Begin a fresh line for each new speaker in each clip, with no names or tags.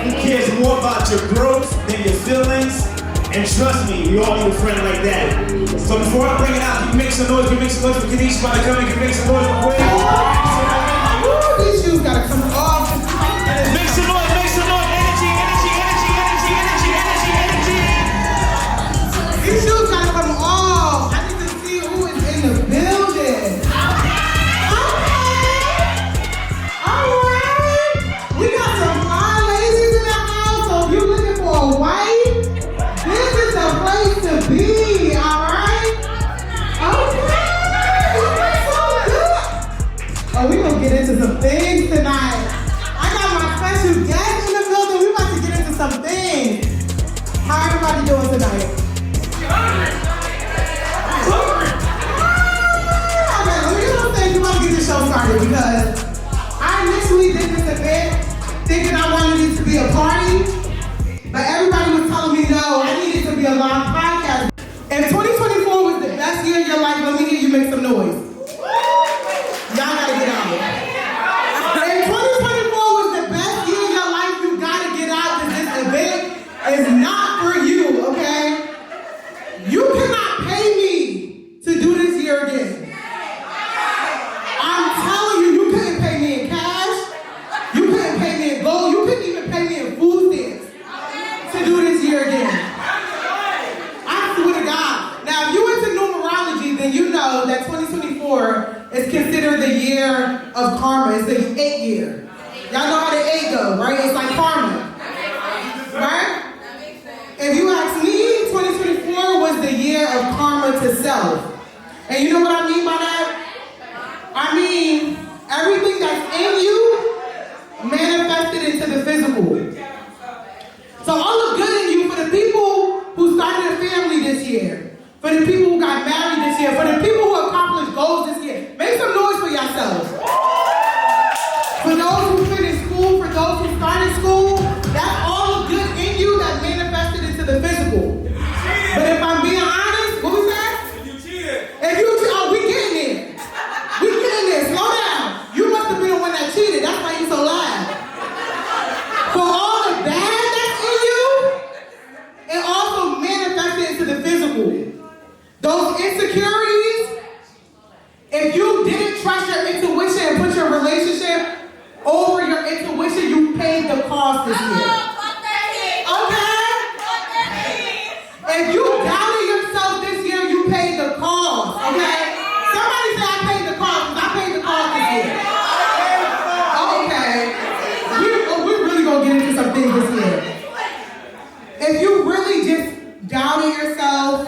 He cares more about your growth than your feelings. And trust me, we all need a friend like that. So before I bring it out, can you make some noise? Can you make some noise for Kanisha about to come in? Can you make some noise for Will?
These shoes gotta come off.
Make some noise, make some noise. Energy, energy, energy, energy, energy, energy, energy.
These shoes gotta come off. I need to see who is in the building. Alright. We got some fine ladies in the house, so if you're looking for a wife, this is the place to be, alright? Okay. You look so good. Oh, we gonna get into some things tonight. I got my special guest in the building. We about to get into some things. How everybody doing tonight? Okay, let me just say you want to get the show started because I initially did this event thinking I wanted it to be a party, but everybody was telling me no, I needed to be a live podcast. If 2024 was the best year of your life, let me hear you make some noise. Y'all gotta get out. If 2024 was the best year of your life, you gotta get out because this event is not for you, okay? You cannot pay me to do this year again. I'm telling you, you couldn't pay me in cash. You couldn't pay me in gold. You couldn't even pay me in food stamps to do this year again. I swear to God. Now, if you into numerology, then you know that 2024 is considered the year of karma. It's the 8th year. Y'all know how the 8 go, right? It's like karma. Right? If you ask me, 2024 was the year of karma to self. And you know what I mean by that? I mean, everything that's in you manifested into the physical. So all the good in you, for the people who started a family this year, for the people who got married this year, for the people who accomplished goals this year, make some noise for yourselves. For those who finished school, for those who started school, that's all the good in you that manifested into the physical. But if I'm being honest, what was that?
If you cheated.
Oh, we getting there. We getting there. Slow down. You must have been the one that cheated. That's why you're so loud. For all the bad that's in you, it also manifested into the physical. Those insecurities, if you didn't trust your intuition and put your relationship over your intuition, you paid the cost this year. Okay? If you doubted yourself this year, you paid the cost. Okay? Somebody say I paid the cost, because I paid the cost this year. Okay. We're really going to get into some things this year. If you really just doubted yourself,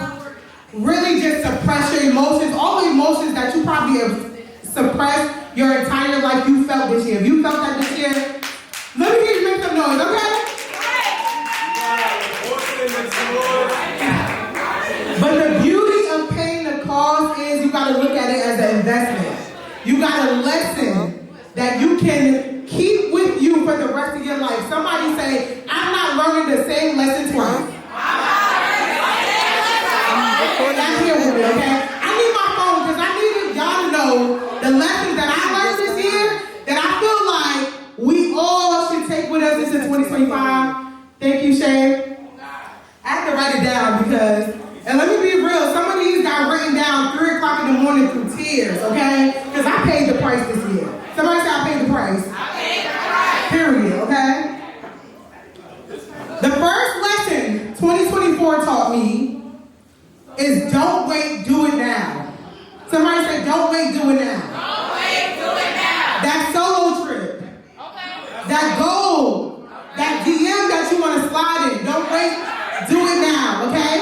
really just suppress your emotions, all the emotions that you probably have suppressed your entire life, you felt this year. If you felt that this year, let me hear you make some noise, okay? But the beauty of paying the cost is you got to look at it as an investment. You got a lesson that you can keep with you for the rest of your life. Somebody say, I'm not learning the same lesson twice. That's here with me, okay? I need my phone because I need y'all to know the lessons that I learned this year that I feel like we all should take with us into 2025. Thank you, Shay. I have to write it down because, and let me be real, some of these got written down 3 o'clock in the morning through tears, okay? Because I paid the price this year. Somebody say I paid the price. I paid the price. Period, okay? The first lesson 2024 taught me is don't wait, do it now. Somebody say, don't wait, do it now.
Don't wait, do it now.
That solo trip.
Okay.
That goal. That DM that you want to slide in. Don't wait, do it now, okay?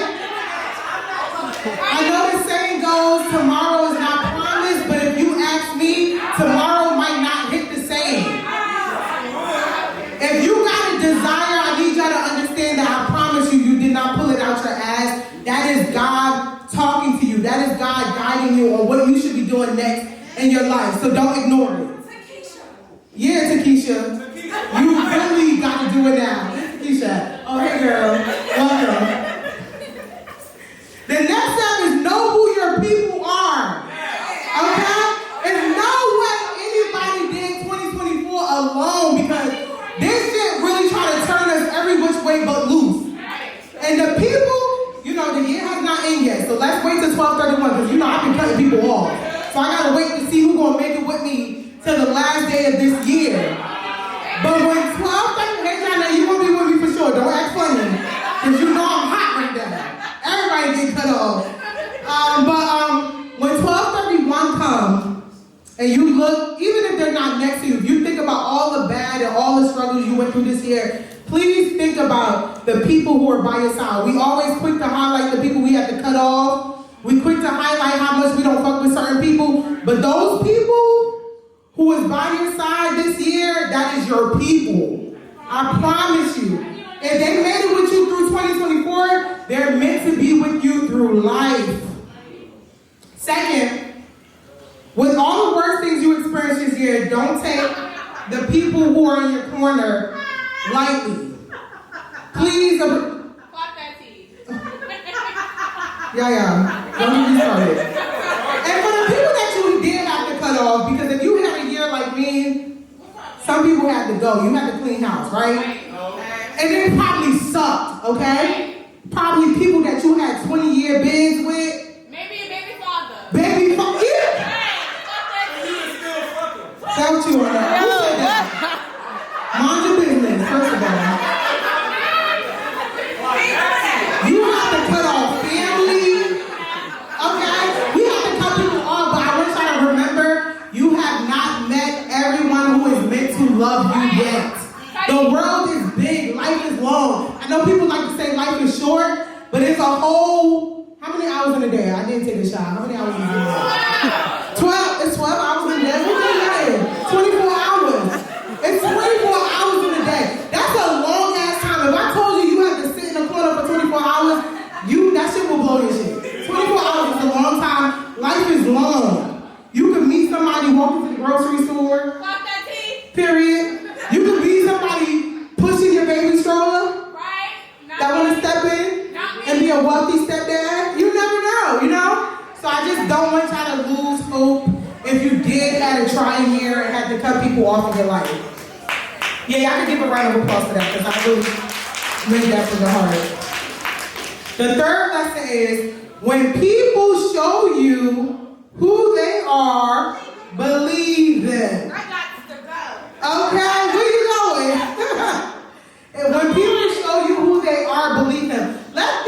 I know the saying goes, tomorrow is not promised, but if you ask me, tomorrow might not hit the same. If you got a desire, I need y'all to understand that I promise you, you did not pull it out your ass. That is God talking to you. That is God guiding you on what you should be doing next in your life. So don't ignore it. Yeah, Takesha. You really got to do it now. Takesha. Oh, hey, girl. Welcome. The next step is know who your people are. Okay? There's no way anybody did 2024 alone because this shit really tried to turn us way but loose. And the people, you know, the year has not ended yet, so let's wait till 12/31, because you know I've been cutting people off. So I gotta wait to see who's gonna make it with me till the last day of this year. But when 12/31, hey Johnny, you gonna be with me for sure. Don't act funny, because you know I'm hot right now. Everybody get cut off. When 12/31 comes, and you look, even if they're not next to you, if you think about all the bad and all the struggles you went through this year, please think about the people who are by your side. We always quick to highlight the people we have to cut off. We quick to highlight how much we don't fuck with certain people. But those people who is by your side this year, that is your people. I promise you. If they made it with you through 2024, they're meant to be with you through life. Second, with all the worst things you experienced this year, don't take the people who are in your corner lightly. Please.
Fuck that tea.
Yeah. Don't get me started. And for the people that you did have to cut off, because if you had a year like me, some people had to go. You had to clean house, right? And it probably sucked, okay? Probably people that you had 20-year bids with.
Maybe a baby father.
Baby father. Yeah. That what you want to know? Who said that? Mind your business, first of all. You have to cut off family. Okay? We have to cut people off, but I want y'all to remember, you have not met everyone who is meant to love you yet. The world is big, life is long. I know people like to say life is short, but it's a whole, how many hours in a day? I didn't take a shot. How many hours in a day? 12, it's 12 hours in a day. 24 hours. It's 24 hours in a day. That's a long ass time. If I told you you have to sit in the corner for 24 hours, that shit will blow your shit. 24 hours is a long time. Life is long. You can meet somebody walking to the grocery store.
Fuck that tea.
Period. You can meet somebody pushing your baby stroller.
Right.
That want to step in and be a wealthy stepdad. You never know, you know? So I just don't want y'all to lose hope. If you did had a trying year and had to cut people off of your life. Yeah, y'all can give a round of applause for that, because I really made that from the heart. The third lesson is, when people show you who they are, believe them.
I got to go.
Okay, where you going? And when people show you who they are, believe them. Let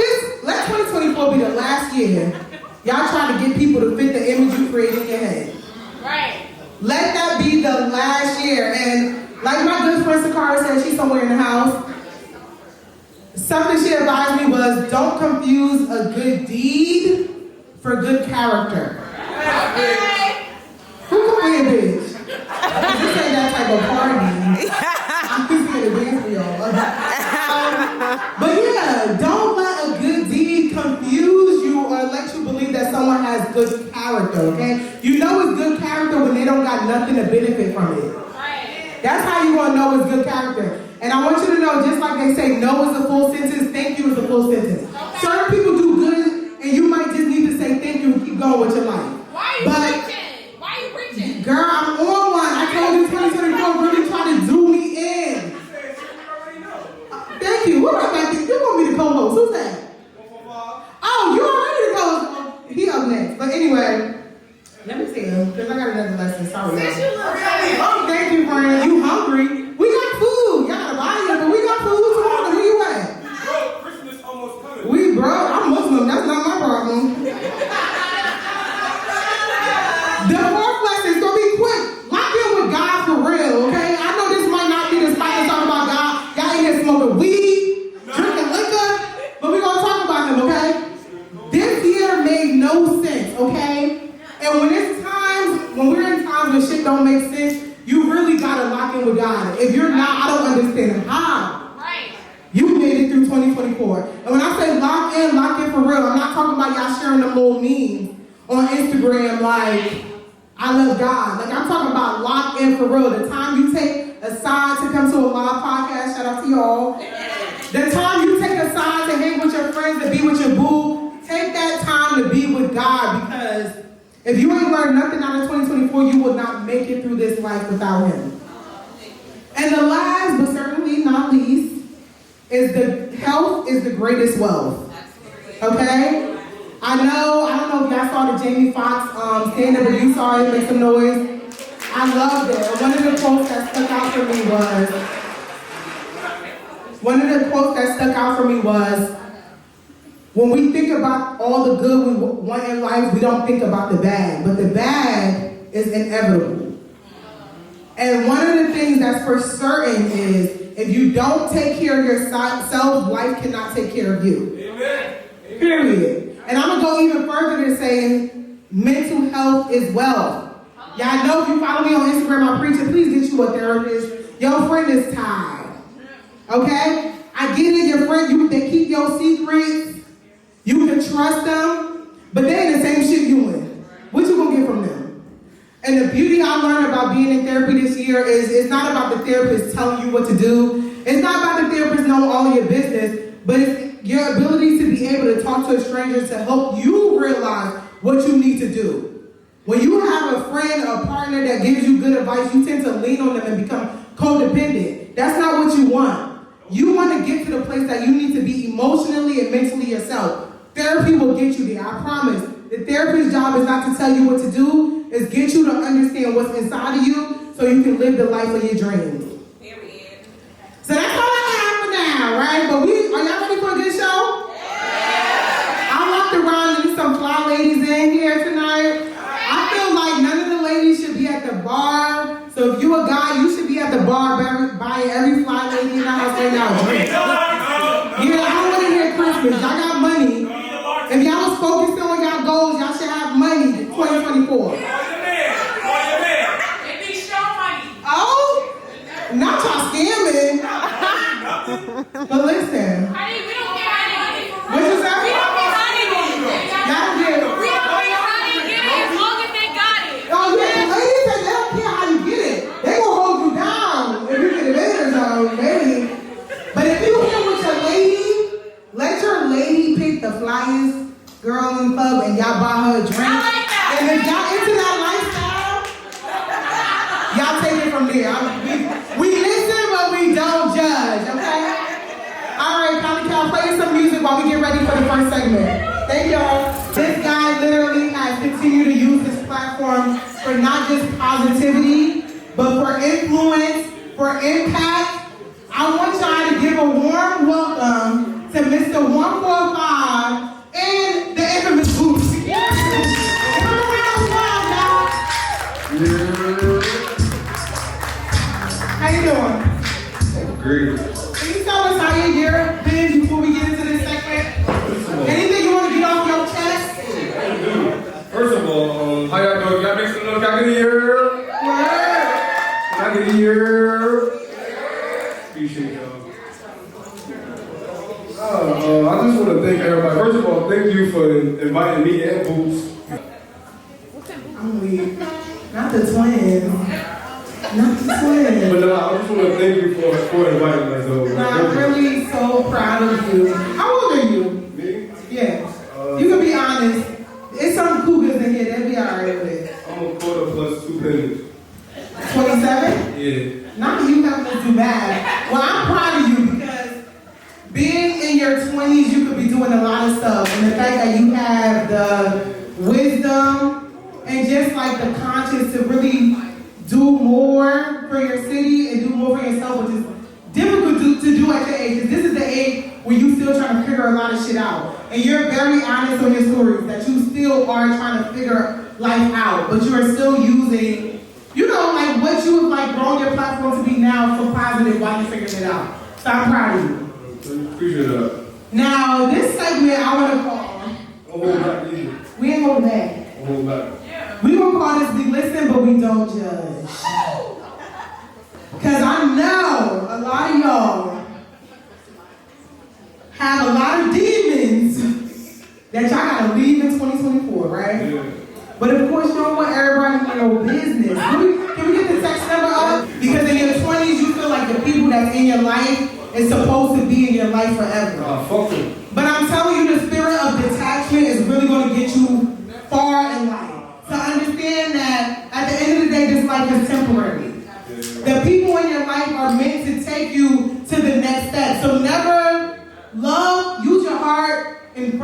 2024 be the last year y'all trying to get people to fit the image you created in your head.
Right.
Let that be the last year. And like my good friend Sakara said, she's somewhere in the house. Something she advised me was, don't confuse a good deed for good character.
Okay.
Who can be a bitch? This ain't that type of party. I'm just here to dance for y'all. But yeah, don't let a good deed confuse you or let you believe that someone has good character, okay? You know it's good character when they don't got nothing to benefit from it.
Right.
That's how you gonna know it's good character. And I want you to know, just like they say no is a full sentence, thank you is a full sentence.
Okay.
Certain people do good, and you might just need to say thank you and keep going with your life.
Why are you preaching? Why are you preaching?
Girl, I'm on one. I told you 2024 really trying to do me in. Thank you. What about that? You want me to co-host? Who's that? Oh, you already the co-host. He up next. But anyway, let me see him, because I got another lesson. Sorry. Oh, thank you, friend. You hungry? We got food. Y'all got a body here, but we got food. Tomorrow. Where you at?
Bro, Christmas almost coming.
We, bro, I'm Muslim. That's not my problem. The fourth lesson is going to be quick. Lock in with God for real, okay? I know this might not be the spot to talk about God. Y'all ain't here smoking weed, drinking liquor, but we're going to talk about him, okay? This year made no sense, okay? And when we're in times when shit don't make sense, you really got to lock in with God. If you're not, I don't understand how.
Right.
You made it through 2024. And when I say lock in for real, I'm not talking about y'all sharing them little memes on Instagram like, I love God. Like, I'm talking about lock in for real. The time you take aside to come to a live podcast, shout out to y'all. The time you take aside to hang with your friends and be with your boo, take that time to be with God, because if you ain't learned nothing out of 2024, you will not make it through this life without him. And the last, but certainly not least, is the is the greatest wealth. Okay? I don't know if y'all saw the Jamie Foxx stand-up, if you saw it, make some noise. I loved it. One of the quotes that stuck out for me was, when we think about all the good we want in life, we don't think about the bad. But the bad is inevitable. And one of the things that's for certain is, if you don't take care of yourself, life cannot take care of you.
Amen.
Period. And I'm going to go even further to saying mental health is wealth. Y'all know if you follow me on Instagram, I preach it, please get you a therapist. Your friend is tired. Okay? I get it, your friend, they keep your secrets. You can trust them, but they ain't the same shit you in. What you gonna get from them? And the beauty I learned about being in therapy this year is it's not about the therapist telling you what to do. It's not about the therapist knowing all of your business, but it's your ability to be able to talk to a stranger to help you realize what you need to do. When you have a friend or a partner that gives you good advice, you tend to lean on them and become codependent. That's not what you want. You want to get to the place that you need to be emotionally and mentally yourself. Therapy will get you there, I promise. The therapist's job is not to tell you what to do, it's get you to understand what's inside of you so you can live the life of your dreams.
Period.
So that's all I have for now, right? But are y'all ready for a good show? Yeah. I walked around and there's some fly ladies in here tonight. I feel like none of the ladies should be at the bar. So if you a guy, you should be at the bar buying every fly lady in the house right now a drink. Yeah, I don't want to hear Christmas. Y'all got money. If y'all was focused on y'all goals, y'all should have money in 2024.
It be show money.
Oh, not y'all scamming. But listen,
Honey, we don't get honey.
what you say?
We don't get honey.
Y'all get it.
We don't get honey. Get it as long as they got it.
Oh yeah, ladies say they don't care how you get it. They gonna hold you down if you get it in their zone, maybe. But if you here with your lady, let your lady pick the flyest girl in the club and y'all buy her a drink.
I like that.
And if y'all into that lifestyle, y'all take it from there. We listen, but we don't judge, okay? All right, Connie Cal, play some music while we get ready for the first segment. Thank y'all. This guy literally has continued to use his platform for not just positivity, but for influence, for impact. I want y'all to give a warm welcome to Mr. 145 and the infamous Boots. How you doing?
Great.
Can you tell us how your year been before we get into this segment? Anything you want to get off your chest?
First of all, how y'all doing? Y'all make some noise. Y'all get in here.
Word.
Y'all get in here. Appreciate y'all. I just want to thank everybody. First of all, thank you for inviting me and Boots.
I'm weak. Not the twins. Not the twins.
But no, I just want to thank you for inviting us.
No, I'm really so proud of you. How old are you?
Me?
Yeah. You can be honest. It's some cougars in here. They'll be alright with it.
I'm a quarter plus 2 pennies.
27?
Yeah.
Not that you have to do math. Well, I'm proud of you because being in your 20s, you could be doing a lot of stuff. And the fact that you have the wisdom and just like the conscience to really do more for your city and do more for yourself, which is difficult to do at your age. Because this is the age where you still trying to figure a lot of shit out. And you're very honest on your stories that you still are trying to figure life out. But you are still using, you know, like what you have like grown your platform to be now for positive while you're figuring it out. So I'm proud of you.
Appreciate that.
Now, this segment I want to call,
Hold back, either.
we ain't holding back.
Hold back.
We gonna call this We Listen But We Don't Judge. Cause I know a lot of y'all have a lot of demons that y'all gotta leave in 2024, right?
Yeah.
But of course you don't want everybody to know business. Can we get the text number up? Because in your 20s you feel like the people that's in your life is supposed to be in your life forever.
Fuck them.
But I'm telling you, the spirit of detachment is really going to get you far in life. To understand that at the end of the day, this life is temporary. The people in your life are meant to take you to the next step. So never love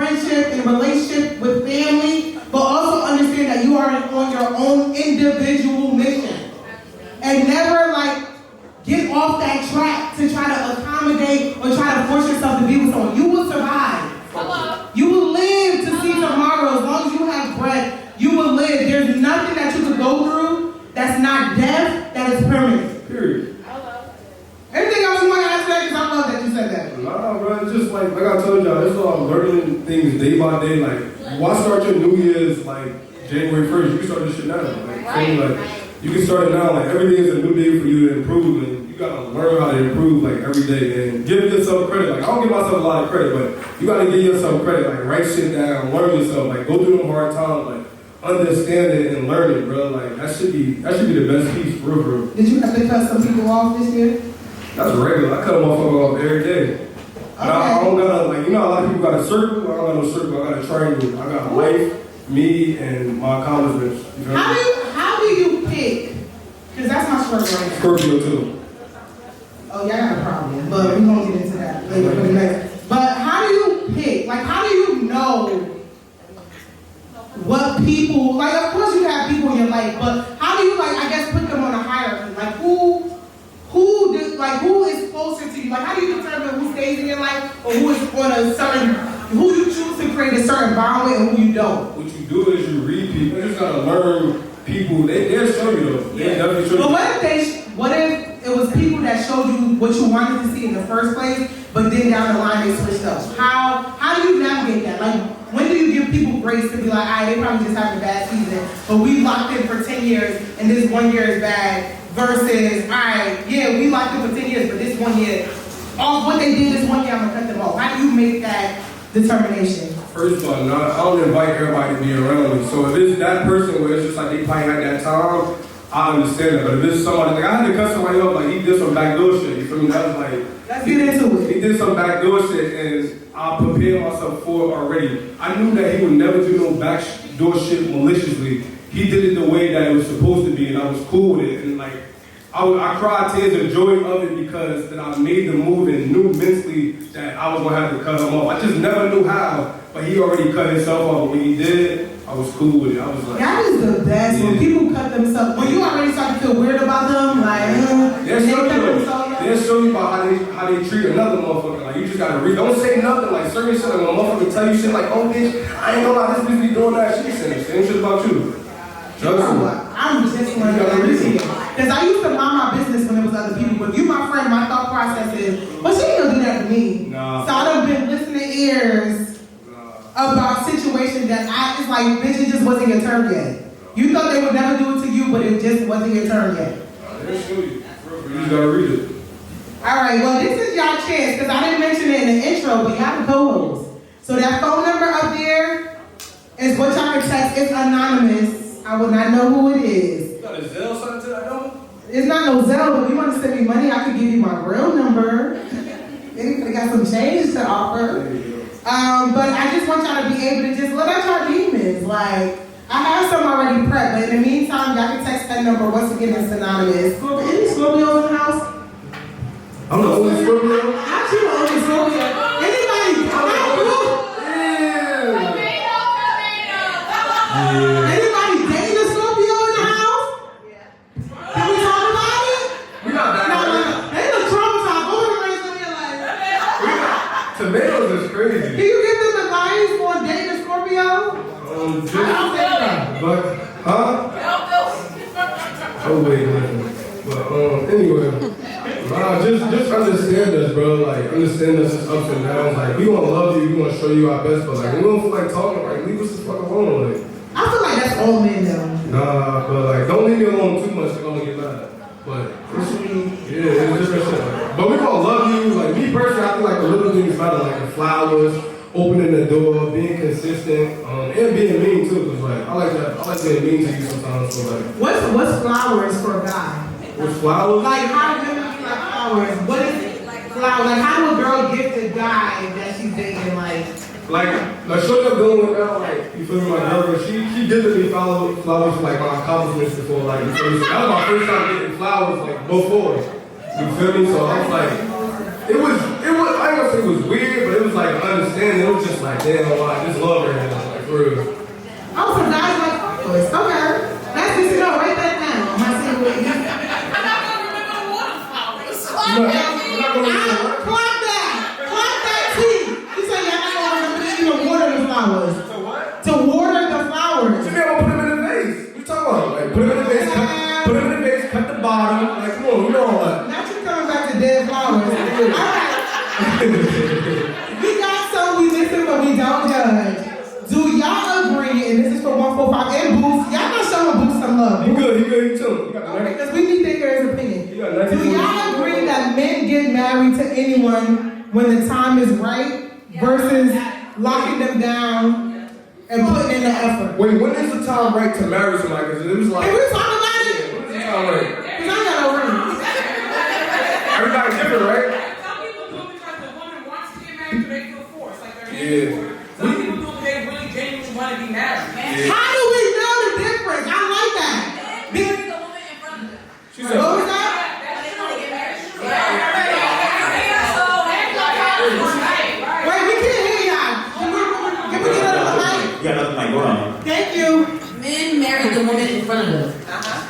friendship and relationship with family, but also understand that you are on your own individual mission. And never like get off that track to try to accommodate or try to force yourself to be with someone. You will survive.
Hello.
You will live to see tomorrow. As long as you have breath, you will live. There's nothing that you could go through that's not death, that is permanent.
Period.
Anything else you want to ask that? Because I love that you said that.
Nah, bro, it's just like I told y'all, this is all I'm learning things day by day. Like, why start your New Year's like January 1st? You can start this shit now. Like, you can start it now. Like, every day is a new day for you to improve, and you gotta learn how to improve like every day and give yourself credit. Like, I don't give myself a lot of credit, but you gotta give yourself credit. Like, write shit down, learn yourself. Like, go through them hard times. Like, understand it and learn it, bro. Like, that should be the best piece, for real.
Did you have to cut some people off this year?
That's regular. I cut a motherfucker off every day.
Okay.
I don't got like, you know, a lot of people got a circle. I don't got no circle. I got a triangle. I got life, me, and my accomplishments. You know?
How do you pick? Because that's my struggle right now.
Scorpio too.
Oh, y'all got a problem, but we're going to get into that later for the next. But how do you pick? Like, how do you know what people, like, of course you have people in your life, but how do you, like, I guess, put them on a hierarchy? Like, who is closer to you? Like, how do you determine who stays in your life or who is on a certain, who you choose to create a certain bond with and who you don't?
What you do is you read people. You just gotta learn people. They'll show you though. They definitely show you.
But what if it was people that showed you what you wanted to see in the first place, but then down the line they switched up? How do you navigate that? Like, when do you give people grace to be like, all right, they probably just having a bad season, but we locked in for 10 years and this 1 year is bad, versus, all right, yeah, we locked in for 10 years, but this 1 year, off what they did this 1 year, I'm gonna cut them off. How do you make that determination?
First of all, I don't invite everybody to be around me. So if it's that person where it's just like they probably had that time, I understand that. But if it's somebody, like I had to cut somebody up, like he did some backdoor shit, you feel me? That was like,
let's get into it.
He did some backdoor shit and I prepared myself for it already. I knew that he would never do no backdoor shit maliciously. He did it the way that it was supposed to be and I was cool with it. And like, I cried tears of joy of it because that I made the move and knew mentally that I was gonna have to cut him off. I just never knew how, but he already cut himself off. But when he did, I was cool with it. I was like,
that is the best. When people cut themselves, when you already start to feel weird about them, like,
they'll show you about how they treat another motherfucker. Like, you just gotta read. Don't say nothing. Like, certain shit, like when a motherfucker tell you shit like, oh bitch, I ain't gonna lie, this bitch be doing that. She saying the same shit about you.
I'm just like because I used to mind my business when it was other people. But if you my friend, my thought process is, well, she ain't gonna do that to me.
Nah.
So I done been listening ears about situations that it's like, bitch, it just wasn't your turn yet. You thought they would never do it to you, but it just wasn't your turn yet.
They'll show you. You just gotta read it.
All right, well, this is y'all chance because I didn't mention it in the intro, but y'all the co-host. So that phone number up there is what y'all can text. It's anonymous. I will not know who it is.
You got a Zelle something to that number?
It's not no Zelle, but if you want to send me money, I can give you my real number. Maybe I got some change to offer. But I just want y'all to be able to just let out your demons. Like, I have some already prepped, but in the meantime, y'all can text that number. Once again, it's anonymous. Any Scorpios in the house?
I'm the only Scorpio.
Not you, the only Scorpio. Anybody? Anybody dating a Scorpio in the house? Can we talk about it?
We not that.
No. They look traumatized. Go to raise them here like.
Tomatoes is crazy.
Can you give them advice for dating a Scorpio?
But, huh? Oh wait, man. But anyway, just understand us, bro. Like, understand us as ups and downs. Like, we gonna love you, we gonna show you our best, but like, we don't feel like talking. Like, leave us the fuck alone. Like,
I feel like that's all men though.
nah, but like, don't leave me alone too much. They're gonna get mad. But it's different shit. Like, but we gonna love you. Like, me personally, I feel like the little things matter, like the flowers, opening the door, being consistent, and being mean too. Cause like, I like being mean to you sometimes. So like,
What's flowers for a guy?
what's flowers?
Like, how do women like flowers? What is flowers? Like, how do a girl gift a guy that she's dating?
Like showing up going now, like, you feel me, my girl, she gifted me flowers for like my accomplishments before, like, you feel me? That was my first time getting flowers, like, before. You feel me? So I was like, it was, I ain't gonna say it was weird, but it was like understand. It was just like, damn, like, this love right now, like, for real.
Oh, so guys like flowers. Okay. That's good to know. Write that down. I'm not saying what you
I'm not gonna remember water flowers.
You're not gonna remember what?
Clock that. Clock that T. You say you're not going to remember to water the flowers.
So what?
To water the flowers.
You never put them in the vase. What you talking about? Like, put them in the vase, put them in the vase, cut the bottom. Like, come on, you know all that.
Now you're coming back to dead flowers. All right. We got some we listen but we don't judge. Do y'all agree, and this is for 145 and Boost, y'all gonna show Boost some love.
He good, he too.
Okay, because we need to hear his opinion.
You got
Do y'all agree that men get married to anyone when the time is right versus locking them down and putting in the effort?
Wait, when is the time right to marry somebody? Because it was like,
Can we talk about it?
when is the time right?
Because I got no ring.
Everybody's different, right?
Some people do it because the woman wants to get married, so they feel forced, like they're
Yeah.
Some people do it because they really genuinely want to be married.
How do we know the difference? I like that.
She said,
What was that? Wait, we can't hear y'all. Can we get another mic?
You got another mic, go on.
Thank you.
Men marry the woman in front of them.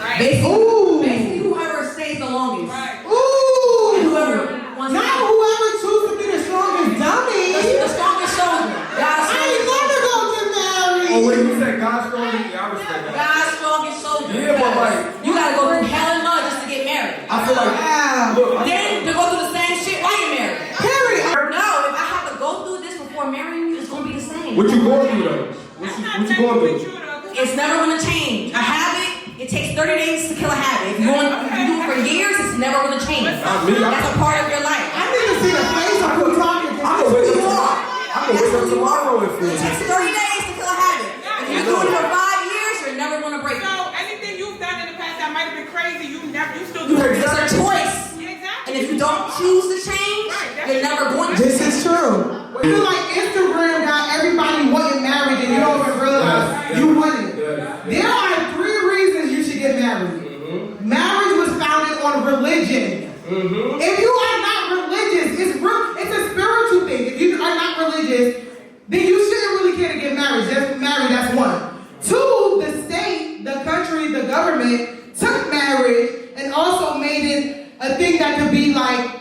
Right.
Basically, whoever stays the longest.
Right.
Ooh.
And whoever wants
Not whoever chooses to be the strongest dummy.
the strongest soldier. God's
I ain't
strongest
never gonna get married.
oh, wait, you said God's strong? Yeah, I respect that.
God's strongest soldier.
Yeah, but like,
You gotta go through hell and mud just to get married.
I feel like,
Wow.
look,
Then to go through the same shit while you're married.
Period.
No, if I have to go through this before marrying you, it's gonna be the same.
what you going through though? What you going through?
It's never gonna change. A habit, it takes 30 days to kill a habit. If you do it for years, it's never gonna change.
Not me.
That's a part of your life.
I need to see the face of who talking.
I'm gonna wake up tomorrow. I'm gonna wake up tomorrow and feel
It takes 30 days to kill a habit. If you do it for 5 years, you're never gonna break it.
So anything you've done in the past that might have been crazy, you still
You
do it.
It's a choice.
Yeah, exactly.
And if you don't choose to change, you're never going to.
This is true. I feel like Instagram got everybody wanting married and you don't even realize you want it. There are 3 reasons you should get married. Marriage was founded on religion. If you are not religious, it's a spiritual thing. If you are not religious, then you shouldn't really care to get married. Just married, that's 1. 2, the state, the country, the government took marriage and also made it a thing that could be like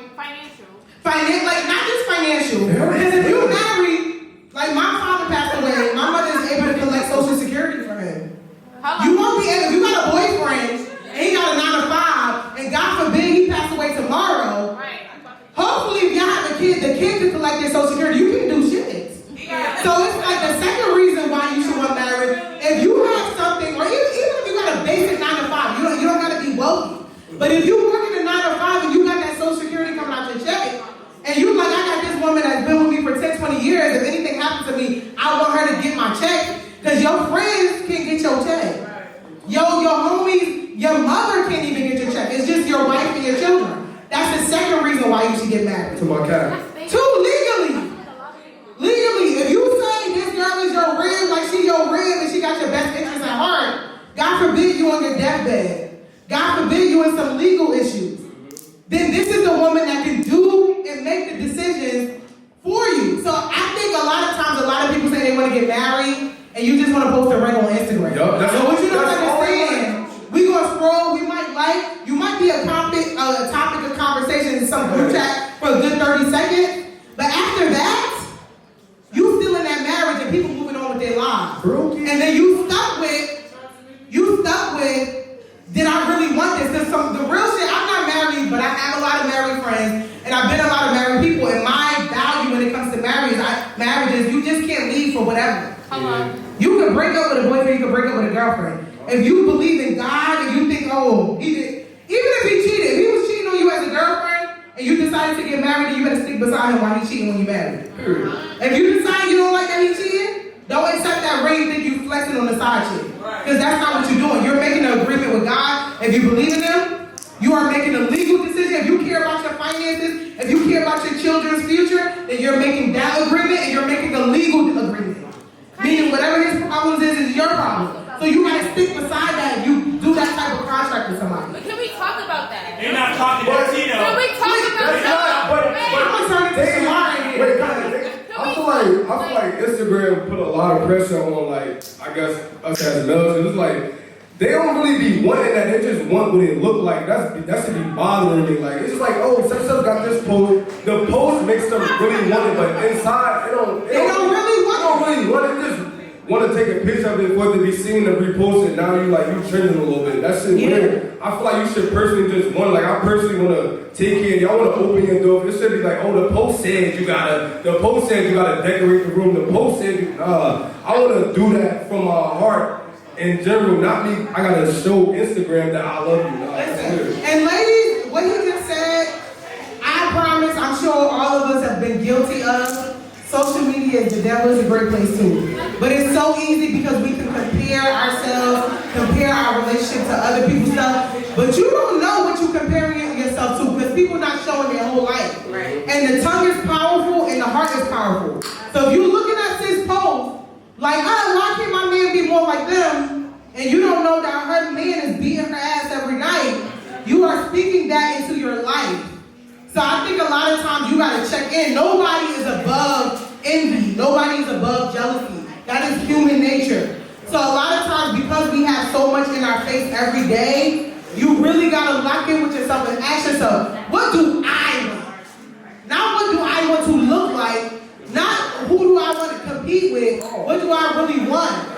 like not just financial. Because if you marry, like my father passed away, my mother is able to collect Social Security for him. You won't be able, if you got a boyfriend and he got a 9 to 5, and God forbid he passed away tomorrow, hopefully if y'all have a kid, the kid can collect their Social Security, you can do shit. So it's like the second reason why you should want marriage. If you have something, or even if you got a basic 9 to 5, you don't gotta be wealthy. But if you work in a 9 to 5 and you got that Social Security coming out your check, and you like, I got this woman that's been with me for 10, 20 years, if anything happens to me, I want her to get my check, because your friends can't get your check. Your homies, your mother can't even get your check. It's just your wife and your children. That's the second reason why you should get married.
To my cat.
2, legally. Legally, if you say this girl is your rib, like she your rib and she got your best interest at heart, God forbid you on your deathbed. God forbid you in some legal issues. Then this is the woman that can do and make the decisions for you. So I think a lot of times, a lot of people say they want to get married and you just want to post a ring on Instagram.
Yup,
So what you don't understand, we gonna scroll, we might like, you might be a topic of conversation in some group chat for a good 30 seconds, but after that, you still in that marriage and people moving on with their lives. And then you stuck with, did I really want this? Because the real shit, I'm not married, but I have a lot of married friends, and I've been a lot of married people, and my value when it comes to marriages, you just can't leave for whatever. You can break up with a boyfriend, you can break up with a girlfriend. If you believe in God and you think, oh, he did, even if he cheated, if he was cheating on you as a girlfriend, and you decided to get married, then you better stick beside him while he's cheating when you married. If you decide you don't like that he's cheating, don't accept that ring and think you flexing on the side chick. Because that's not what you're doing. You're making an agreement with God. If you believe in him, you are making a legal decision. If you care about your finances, if you care about your children's future, then you're making that agreement and you're making a legal agreement. Meaning whatever his problems is your problem. So you gotta stick beside that if you do that type of contract with somebody.
But can we talk about that?
They're not talking about Tino.
Can we talk about
That's not,
that?
but
I'm gonna turn it to Samara in here.
wait, guys, I feel like like Instagram put a lot of pressure on, like, I guess us as males. It's like they don't really be wanting that. They just want what it look like. That should be bothering me. Like, it's just like, oh, such got this post. The post makes them really want it, but inside, they don't really want it. Just want to take a picture of it for it to be seen and reposted. Now you trending a little bit. That shit weird. I feel like you should personally just want, like, I personally want to take care. Y'all want to open your door. It should be like, oh, the post said you gotta decorate the room. The post said I want to do that from my heart. In general, not me. I gotta show Instagram that I love you.
And ladies, what he just said, I promise, I'm sure all of us have been guilty of. Social media is the devil, is a great place too. But it's so easy because we can compare ourselves, compare our relationship to other people's stuff. But you don't know what you're comparing yourself to because people not showing their whole life. Right. And the tongue is powerful and the heart is powerful. So if you're looking at this post, like, why can't my man be more like them? And you don't know that her man is beating her ass every night. You are speaking that into your life. So I think a lot of times you gotta check in. Nobody is above envy. Nobody is above jealousy. That is human nature. So a lot of times because we have so much in our face every day, you really gotta lock in with yourself and ask yourself, what do I want? Not what do I want to look like, not who do I want to compete with, what do I really want?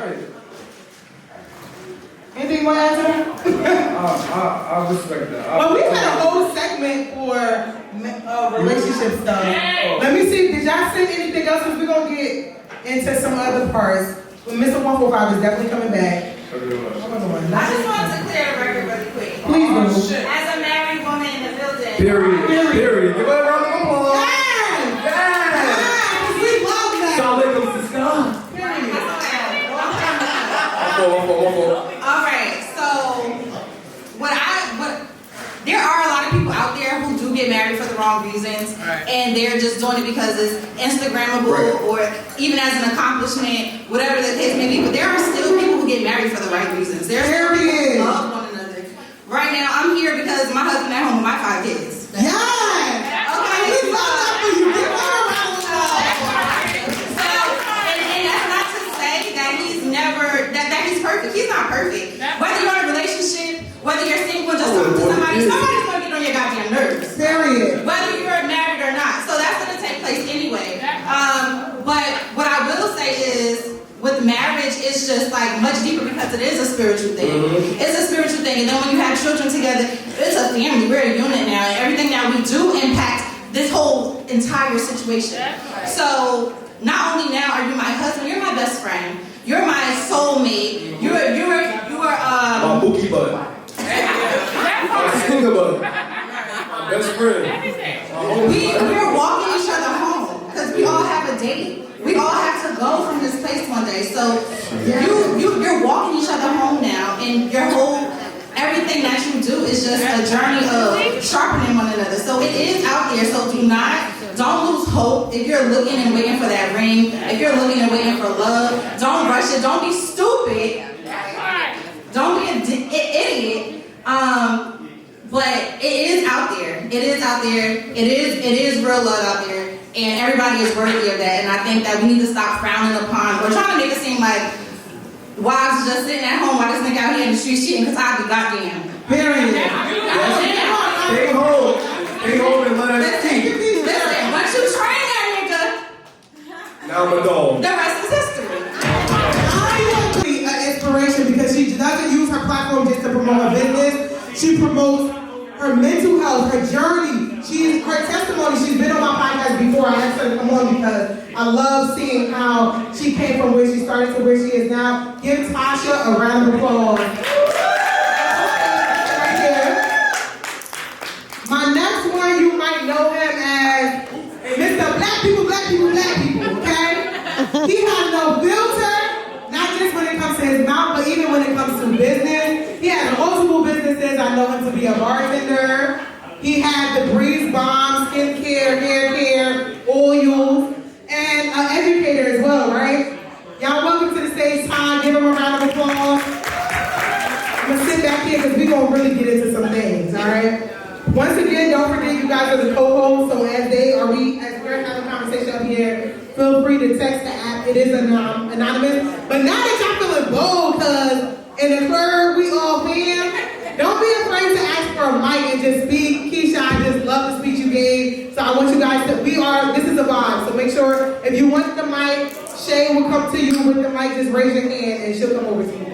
Anything you want to answer?
I respect that.
Well, we had a whole segment for relationship stuff. Let me see, did y'all send anything else? Because we're going to get into some other parts. But Mr. 145 is definitely coming back.
I just wanted to clear the record really quick.
Please do.
As a married woman in the building.
Period. Give it a round of applause.
Yes! We love that.
All right, so there are a lot of people out there who do get married for the wrong reasons, and they're just doing it because it's Instagrammable or even as an accomplishment, whatever the case may be. But there are still people who get married for the right reasons. There are people who love one another. Right now, I'm here because my husband at home with my 5 kids.
Yes! Okay, we love that for you. Give her a round of applause.
So, and that's not to say that he's never, that he's perfect. He's not perfect. Whether you're in a relationship, whether you're single and just talking to somebody's gonna get on your goddamn nerves.
Period.
Whether you're married or not. So that's gonna take place anyway. But what I will say is, with marriage, it's just like much deeper because it is a spiritual thing. It's a spiritual thing. And then when you have children together, it's a family. We're a unit now. And everything that we do impacts this whole entire situation. So not only now are you my husband, you're my best friend. You're my soulmate. You're
my bookie bud. My singer bud. My best friend.
We're walking each other home because we all have a date. We all have to go from this place one day. So you're walking each other home now, and your whole everything that you do is just a journey of sharpening one another. So it is out there. So don't lose hope. If you're looking and waiting for that ring, if you're looking and waiting for love, don't rush it. Don't be stupid. Don't be an idiot. But it is out there. It is out there. It is real love out there. And everybody is worthy of that. And I think that we need to stop frowning upon or trying to make it seem like wives are just sitting at home while this nigga out here in the streets cheating because I be goddamn.
Period.
Stay home. Stay home and let us teach.
Listen, once you train that nigga,
now I'm a dog.
the rest is history.
I want to be an inspiration because she doesn't use her platform just to promote her business. She promotes her mental health, her journey. Her testimony, she's been on my podcast before. I asked her to come on because I love seeing how she came from where she started to where she is now. Give Tasha a round of applause. Right here. My next one, you might know him as Mr. Black People, okay? He has no filter, not just when it comes to his mouth, but even when it comes to business. He has multiple businesses. I know him to be a bartender. He had the Breeze Bomb, skincare, hair care, oils, and an educator as well, right? Y'all welcome to the stage, Todd. Give him a round of applause. I'm gonna sit back here because we're gonna really get into some things, all right? Once again, don't forget you guys are the co-hosts, so as we're having a conversation up here, feel free to text the app. It is anonymous. But now that y'all feeling bold, because in the club we all fam, don't be afraid to ask for a mic and just speak. Keisha, I just love the speech you gave. So I want you guys to, this is a vibe. So make sure if you want the mic, Shay will come to you with the mic. Just raise your hand and she'll come over to you.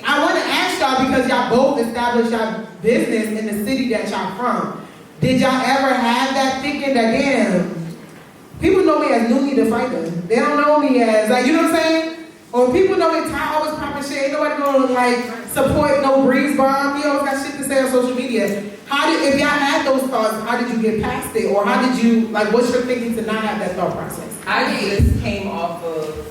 I want to ask y'all, because y'all both established y'all business in the city that y'all from. Did y'all ever have that thinking that, damn, people know me as Noonie the Fighter. They don't know me as, like, you know what I'm saying? Or people know me, Ty always popping shit. Ain't nobody gonna, like, support no breeze bomb. He always got shit to say on social media. If y'all had those thoughts, how did you get past it? Or how did you, like, what's your thinking to not have that thought process?
I just came off of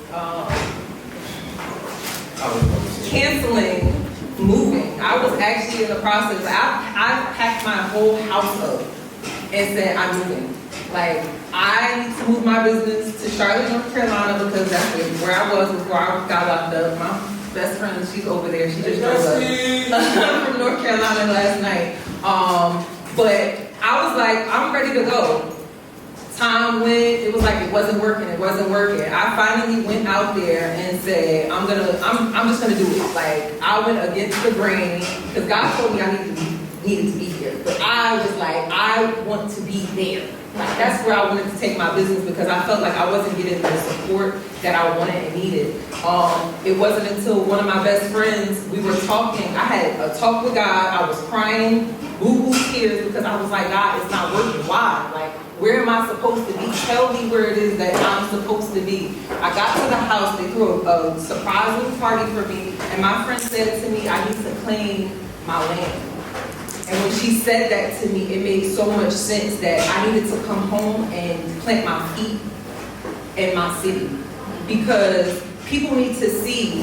canceling moving. I was actually in the process. I packed my whole house up and said I'm moving. Like, I need to move my business to Charlotte, North Carolina, because that's where I was before I got locked up. My best friend, she's over there. She just drove up from North Carolina last night. But I was like, I'm ready to go. Time went, it was like it wasn't working. I finally went out there and said, I'm just gonna do it. Like, I went against the grain, because God told me I needed to be here. But I was like, I want to be there. Like, that's where I wanted to take my business, because I felt like I wasn't getting the support that I wanted and needed. It wasn't until one of my best friends, we were talking, I had a talk with God, I was crying, boo-hoo tears, because I was like, God, it's not working. Why? Like, where am I supposed to be? Tell me where it is that I'm supposed to be. I got to the house, they threw a surprise little party for me, and my friend said to me, I need to claim my land. And when she said that to me, it made so much sense that I needed to come home and plant my feet in my city. Because people need to see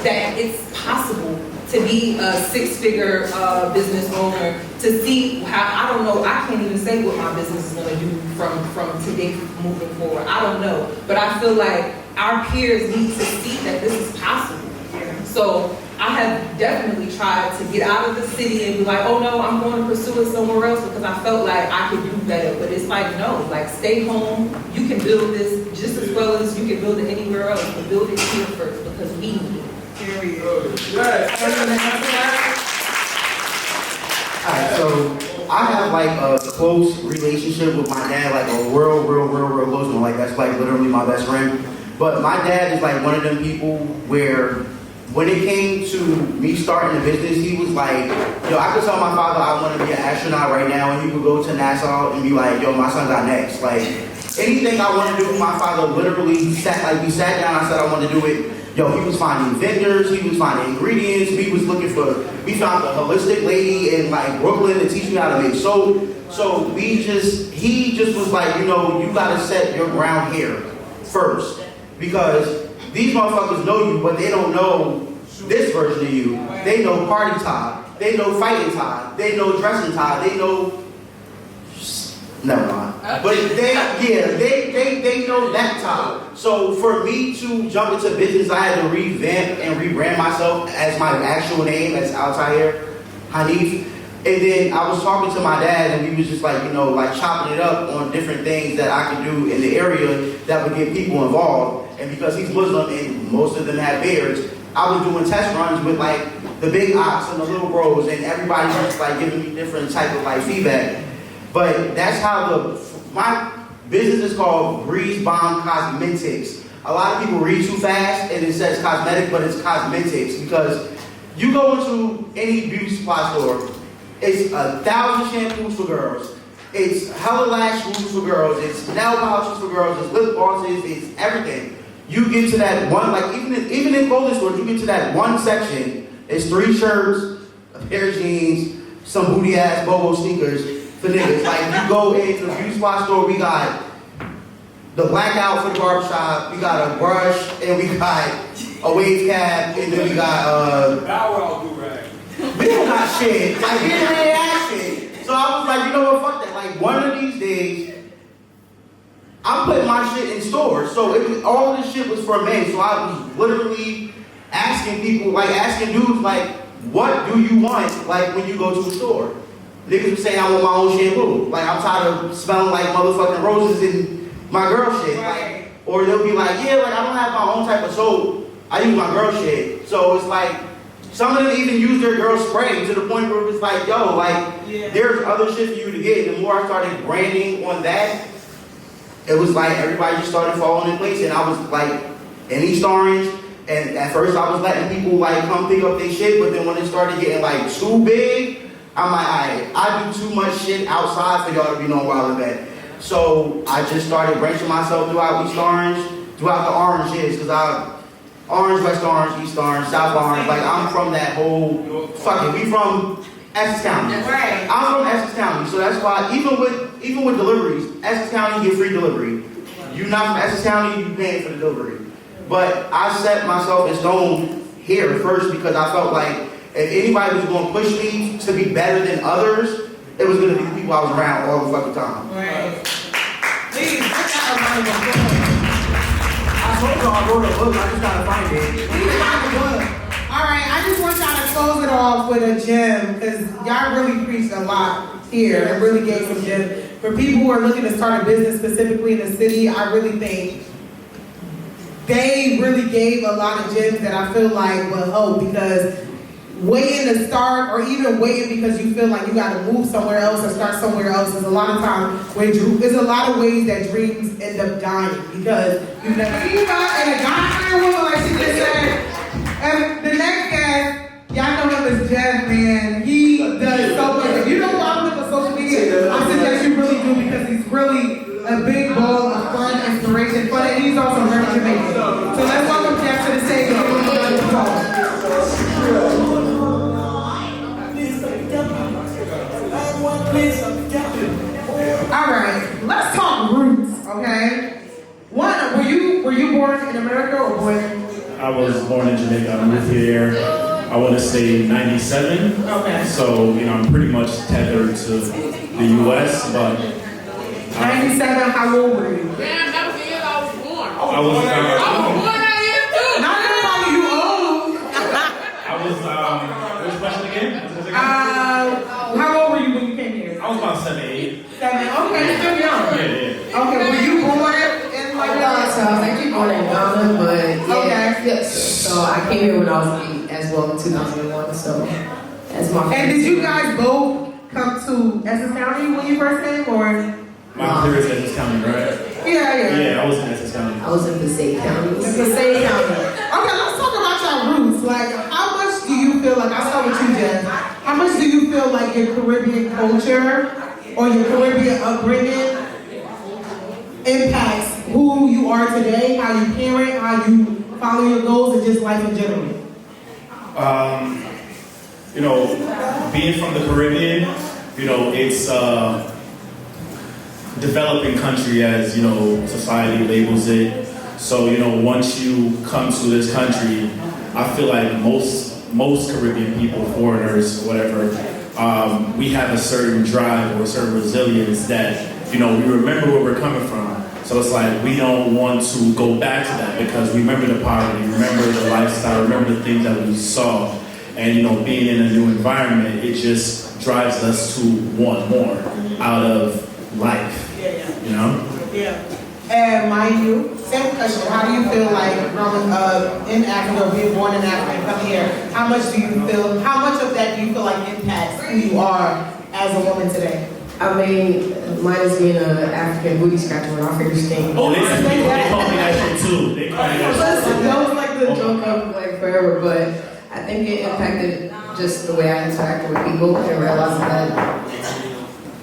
that it's possible to be a six-figure business owner, to see how, I don't know, I can't even say what my business is going to do from today moving forward. I don't know. But I feel like our peers need to see that this is possible. So I have definitely tried to get out of the city and be like, oh no, I'm going to pursue it somewhere else, because I felt like I could do better. But it's like, no, like, stay home. You can build this just as well as you can build it anywhere else, but build it here first, because we need it.
Alright, so I have like a close relationship with my dad, like a real close one. Like, that's like literally my best friend. But my dad is like one of them people where, when it came to me starting a business, he was like, yo, I could tell my father I want to be an astronaut right now, and he would go to NASA and be like, yo, my son got next. Like, anything I want to do, my father literally we sat down, I said I want to do it. Yo, he was finding vendors, he was finding ingredients, we found a holistic lady in like Brooklyn to teach me how to make soap. So he just was like, you know, you gotta set your ground here first. Because these motherfuckers know you, but they don't know this version of you. They know party Todd, they know fighting Todd, they know dressing Todd, they know, never mind. But they know that Todd. So for me to jump into business, I had to revamp and rebrand myself as my actual name, as Altair Hanif. And then I was talking to my dad, and he was just like, you know, like chopping it up on different things that I could do in the area that would get people involved. And because he's Muslim and most of them have beards, I was doing test runs with like the big ox and the little bros, and everybody was just like giving me different type of like feedback. But that's how my business is called Breeze Bomb Cosmetics. A lot of people read too fast and it says cosmetic, but it's cosmetics, because you go into any beauty supply store, it's 1,000 shampoos for girls, it's hella lash glue for girls, it's nail polishes for girls, it's lip glosses, it's everything. You get to that one, like even in clothing stores, you get to that one section, it's 3 shirts, a pair of jeans, some booty ass Bobo sneakers for niggas. Like, you go into the beauty supply store, we got the blackout for the barbershop, we got a brush, and we got a wave cap, and then we got
Bow Wow do-rag.
we don't got shit. Like, we didn't really have shit. So I was like, you know what, fuck that. Like, one of these days, I'm putting my shit in stores. So all this shit was for men. So I was literally asking people, like asking dudes, like, what do you want, like, when you go to a store? Niggas would say, I want my own shampoo. Like, I'm tired of smelling like motherfucking roses and my girl shit. Like, or they'll be like, yeah, like I don't have my own type of soap. I use my girl shit. So it's like, some of them even use their girl spray to the point where it's like, yo, like, there's other shit for you to get. The more I started branding on that, it was like everybody just started falling in place. And I was like in East Orange, and at first I was letting people like come pick up their shit, but then when it started getting like too big, I'm like, alright, I do too much shit outside for y'all to be knowing where I live at. So I just started branching myself throughout East Orange, throughout the Orange is, because Orange, West Orange, East Orange, South Orange, like I'm from that whole, we from Essex County.
Right.
I'm from Essex County, so that's why even with deliveries, Essex County you get free delivery. You're not from Essex County, you paying for the delivery. But I set myself in stone here first because I felt like if anybody was going to push me to be better than others, it was going to be the people I was around all the fucking time.
Right. Please, put that around the book.
I told y'all I wrote a book, I just gotta find it.
We found the book. Alright, I just want y'all to close it off with a gem, because y'all really preached a lot here and really gave some gems. For people who are looking to start a business specifically in the city, I really think they really gave a lot of gems that I feel like will help, because waiting to start or even waiting because you feel like you got to move somewhere else or start somewhere else is a lot of times when there's a lot of ways that dreams end up dying because you've never seen that and a guy woman like she just said. And the next guy, y'all know him as Jeff, man. He does so much. If you don't follow him on social media, I suggest you really do because he's really a big ball of fun, inspiration, fun, and he's also very Jamaican. So let's welcome Jeff to the stage and give him a round of applause. All right, let's talk roots, okay? One, were you born in America or born?
I was born in Jamaica. I moved here, I want to say 97.
Okay.
So, I'm pretty much tethered to the U.S., but
97, how old were you?
Man, that was the year I was born.
I was
born that year too.
Not everybody you old.
what was the question again?
How old were you when you came here?
I was about 7, 8.
7, okay, still young.
Yeah.
Okay, were you born in like that?
So I was actually born in Ghana, but yeah.
Okay.
So I came here when I was 8 as well in 2001. So that's my.
And did you guys both come to Essex County when you first came, or?
My clear is Essex County, right?
Yeah.
Yeah, I was in Essex County.
I was in Passaic County.
Passaic County. Okay, let's talk about your roots. Like, how much do you feel like, I'll start with you, Jen. How much do you feel like your Caribbean culture or your Caribbean upbringing impacts who you are today, how you parent, how you follow your goals, and just life in general?
Being from the Caribbean, it's developing country as, society labels it. So, once you come to this country, I feel like most Caribbean people, foreigners, whatever, we have a certain drive or a certain resilience that, we remember where we're coming from. So it's like we don't want to go back to that because we remember the poverty, remember the lifestyle, remember the things that we saw. And, being in a new environment, it just drives us to want more out of life.
Yeah. And mind you, same question. How do you feel like growing up in Africa, being born in Africa, and coming here? How much of that do you feel like impacts who you are as a woman today?
I mean, mine is being an African booty scratcher when I first came.
Oh, they call me that shit too. They call me that shit.
That was like the joke of like forever, but I think it impacted just the way I interacted with people and realizing that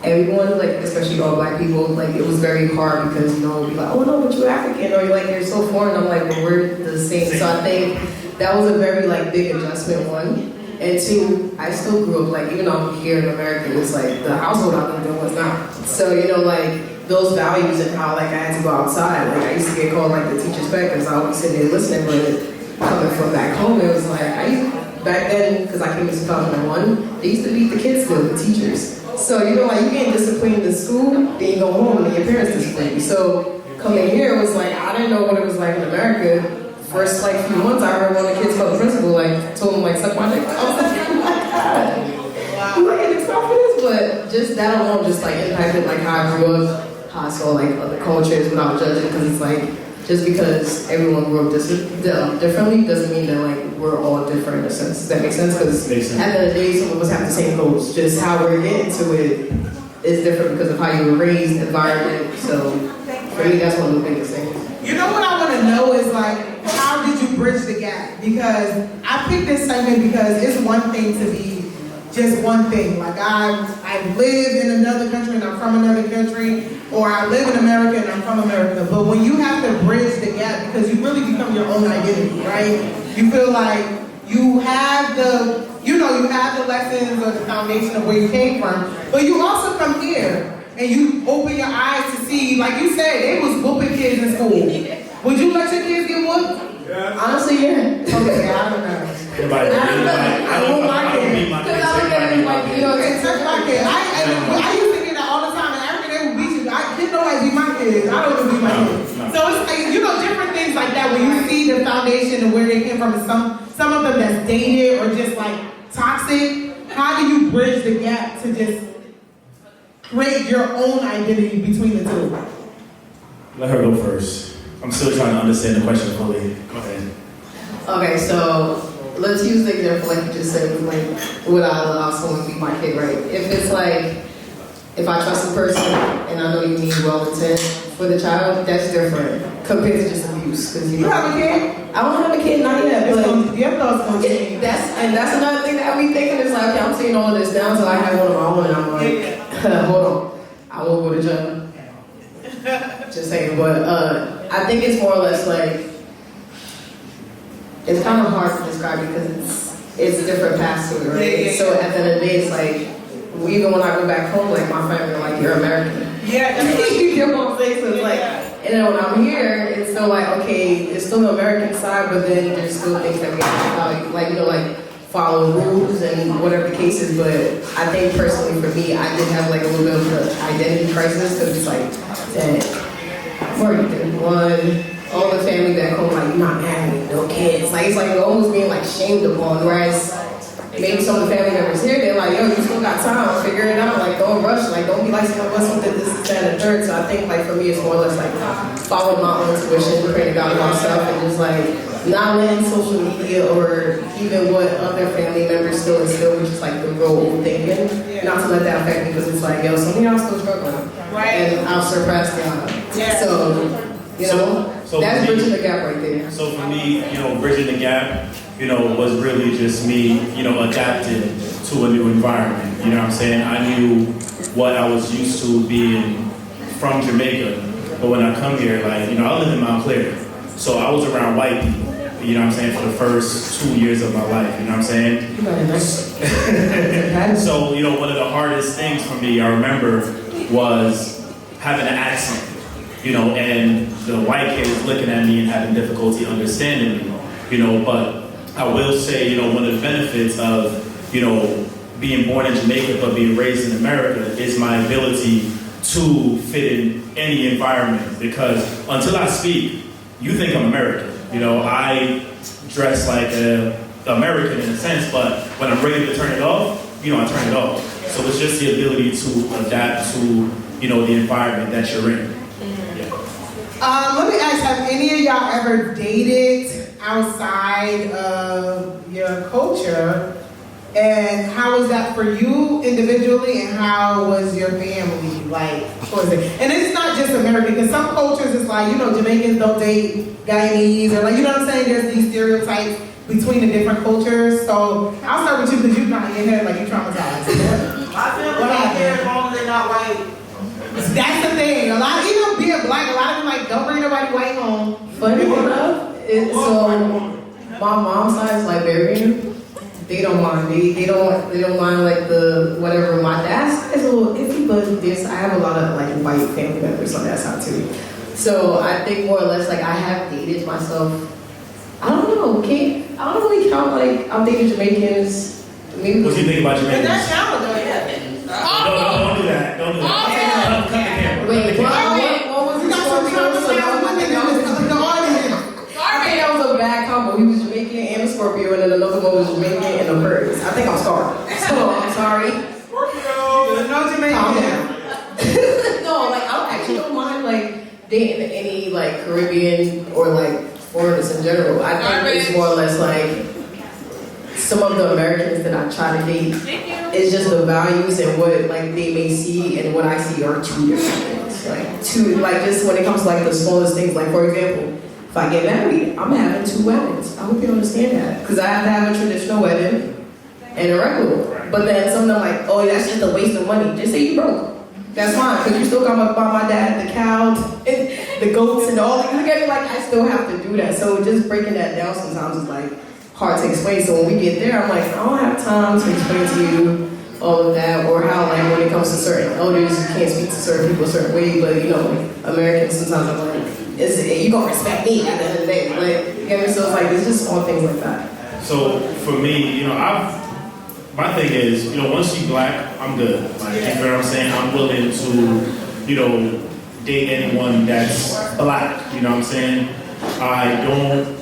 everyone, like especially all black people, like it was very hard because be like, oh no, but you're African, or you're so foreign. I'm like, but we're the same. So I think that was a very big adjustment, one. And two, I still grew up even though I'm here in America, it was the household I lived in was not. So those values and how I had to go outside. I used to get called the teacher's pet because I always sit there listening, but coming from back home, it was back then, because I came in 2001, they used to beat the kids still, the teachers. So, you getting disciplined in school, then you go home and your parents discipline you. So, coming here was I didn't know what it was like in America. First, few months, I heard one of the kids called the principal, told him, suck my dick. I was oh my God. I'm I didn't expect for this, but just that alone just, impacted, how I grew up, how I saw like other cultures without judging, because it's like, just because everyone grew up differently doesn't mean that like we're all different in a sense. Does that make sense? Because at the end of the day, some of us have the same goals. Just how we're getting to it is different because of how you were raised, environment. So for me, that's one of the biggest things.
You know what I want to know is like, how did you bridge the gap? Because I picked this segment because it's one thing to be just one thing. Like I live in another country and I'm from another country, or I live in America and I'm from America. But when you have to bridge the gap, because you really become your own identity, right? You feel like you have the, you have the lessons or the foundation of where you came from, but you also come here and you open your eyes to see, like you said, they was whooping kids in school. Would you let your kids get whooped?
Yeah.
Honestly, yeah.
Okay, I don't know.
I don't beat my kids.
Touch my kid. I used to get that all the time, and after they would beat you, I didn't know I beat my kids. I don't even beat my kids.
No.
So it's like, different things like that when you see the foundation and where they came from, and some of them that's dated or just like toxic. How do you bridge the gap to just create your own identity between the two?
Let her go first. I'm still trying to understand the question fully. Go ahead.
Okay, so let's use the example like you just said, like, would I allow someone to be my kid, right? If it's like, if I trust a person and I know you mean well intent for the child, that's different compared to just abuse. Because
You have a kid?
I don't have a kid, not yet, but
Your thoughts gonna change.
that's another thing that I be thinking is like, okay, I'm seeing all of this now until I have one of my own, and I'm like, hold on, I won't go to jail. Just saying, but I think it's more or less like, it's kind of hard to describe because it's different paths to it, right?
Yeah.
So at the end of the day, it's like, even when I go back home, like my family are like, you're American.
Yeah,
You get what I'm saying? So it's like, and then when I'm here, it's still like, okay, it's still the American side, but then there's still things that we have to follow, like follow rules and whatever the case is. But I think personally for me, I did have like a little bit of an identity crisis because it's like, for one, all the family back home, like, you're not married, no kids. Like, it's like you're almost being like shamed upon, whereas maybe some of the family members here, they're like, yo, you still got time, figure it out, like, don't rush, like, don't be like some of us who did this, that, and the third. So I think, like, for me, it's more or less like following my own intuition, praying to God myself, and just like not letting social media or even what other family members still instill, which is like the real old thinking, not to let that affect me, because it's like, yo, some of y'all still struggling, and I'll surpass y'all.
Yeah.
So,
So
that's
for me-
bridging the gap right there.
So for me, bridging the gap, was really just me, adapting to a new environment. You know what I'm saying? I knew what I was used to being from Jamaica, but when I come here, like, I live in Montclair, so I was around white people. You know what I'm saying, for the first 2 years of my life. You know what I'm saying? So, one of the hardest things for me, I remember, was having an accent. And the white kids looking at me and having difficulty understanding me, but I will say, one of the benefits of, being born in Jamaica but being raised in America is my ability to fit in any environment, because until I speak, you think I'm American. I dress like an American in a sense, but when I'm ready to turn it off, I turn it off. So it's just the ability to adapt to, the environment that you're in.
Let me ask, have any of y'all ever dated outside of your culture? And how was that for you individually, and how was your family? Like, what was it? And it's not just American, because some cultures it's like, Jamaicans don't date Guyanese, or like, what I'm saying? There's these stereotypes between the different cultures. So I'll start with you, because you're not in your head like you're traumatized.
My family don't care as long as they're not white.
That's the thing. A lot of, even being black, a lot of them like, don't bring nobody white home.
Funny enough, my mom's side is Liberian. They don't mind. They don't mind like the whatever. My dad's side is a little iffy, but I have a lot of like white family members on that side too. So I think more or less like I have dated myself. I don't know. I don't really count like I'm dating Jamaicans. Maybe.
What do you think about Jamaicans?
But that's y'all though, yeah.
Don't do that. Don't do that. Cut the camera.
Wait, what was the I think that was a bad combo. He was Jamaican and a Scorpio, and then another one was Jamaican and a Aquarius. I think I'm sorry. So I'm sorry.
Scorpio. No Jamaican.
Calm down. No, like I actually don't dating any like Caribbean or like foreigners in general. I think it's more or less like some of the Americans that I try to date. It's just the values and what like they may see and what I see are two different things. Like just when it comes to like the smallest things. Like for example, if I get married, I'm having 2 weddings. I hope you understand that because I have to have a traditional wedding and a regular one. But then some of them like, oh, that's just a waste of money. Just say you broke. That's fine, because you still got to buy my dad the cow, the goats, and all. Look at it, like I still have to do that. So just breaking that down sometimes is like hard to explain. So when we get there, I'm like, I don't have time to explain to you all of that, or how like when it comes to certain elders, you can't speak to certain people a certain way. But you know, Americans sometimes I'm like, you gonna respect me at the end of the day. Like, you get me? So it's like it's just small things like that.
So for me, you know, my thing is, you know, once you black, I'm good. Like, you know what I'm saying? I'm willing to, you know, date anyone that's black. You know what I'm saying? I don't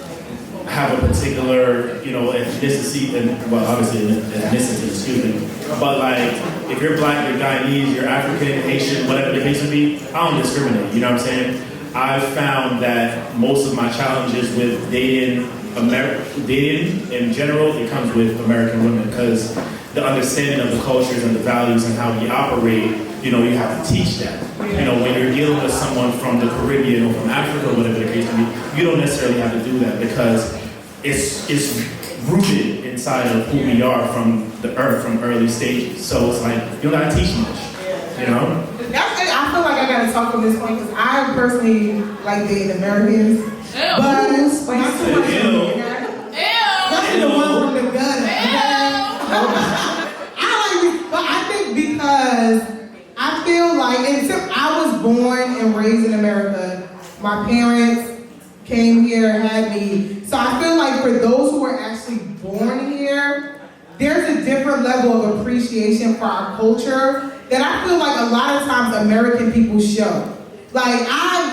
have a particular, you know, ethnicity, and well, obviously ethnicity, excuse me. But like, if you're black, you're Guyanese, you're African, Haitian, whatever the case may be, I don't discriminate. You know what I'm saying? I've found that most of my challenges with dating in general, it comes with American women because the understanding of the cultures and the values and how we operate, you know, you have to teach that. You know, when you're dealing with someone from the Caribbean or from Africa or whatever the case may be, you don't necessarily have to do that because it's rooted inside of who we are from the earth, from early stages. So it's like, you don't gotta teach much, you know?
I feel like I gotta talk from this point because I personally like dating Americans. But not too much from the one from the gutter. But I think because I feel like, except I was born and raised in America, my parents came here, had me. So I feel like for those who are actually born here, there's a different level of appreciation for our culture that I feel like a lot of times American people show. Like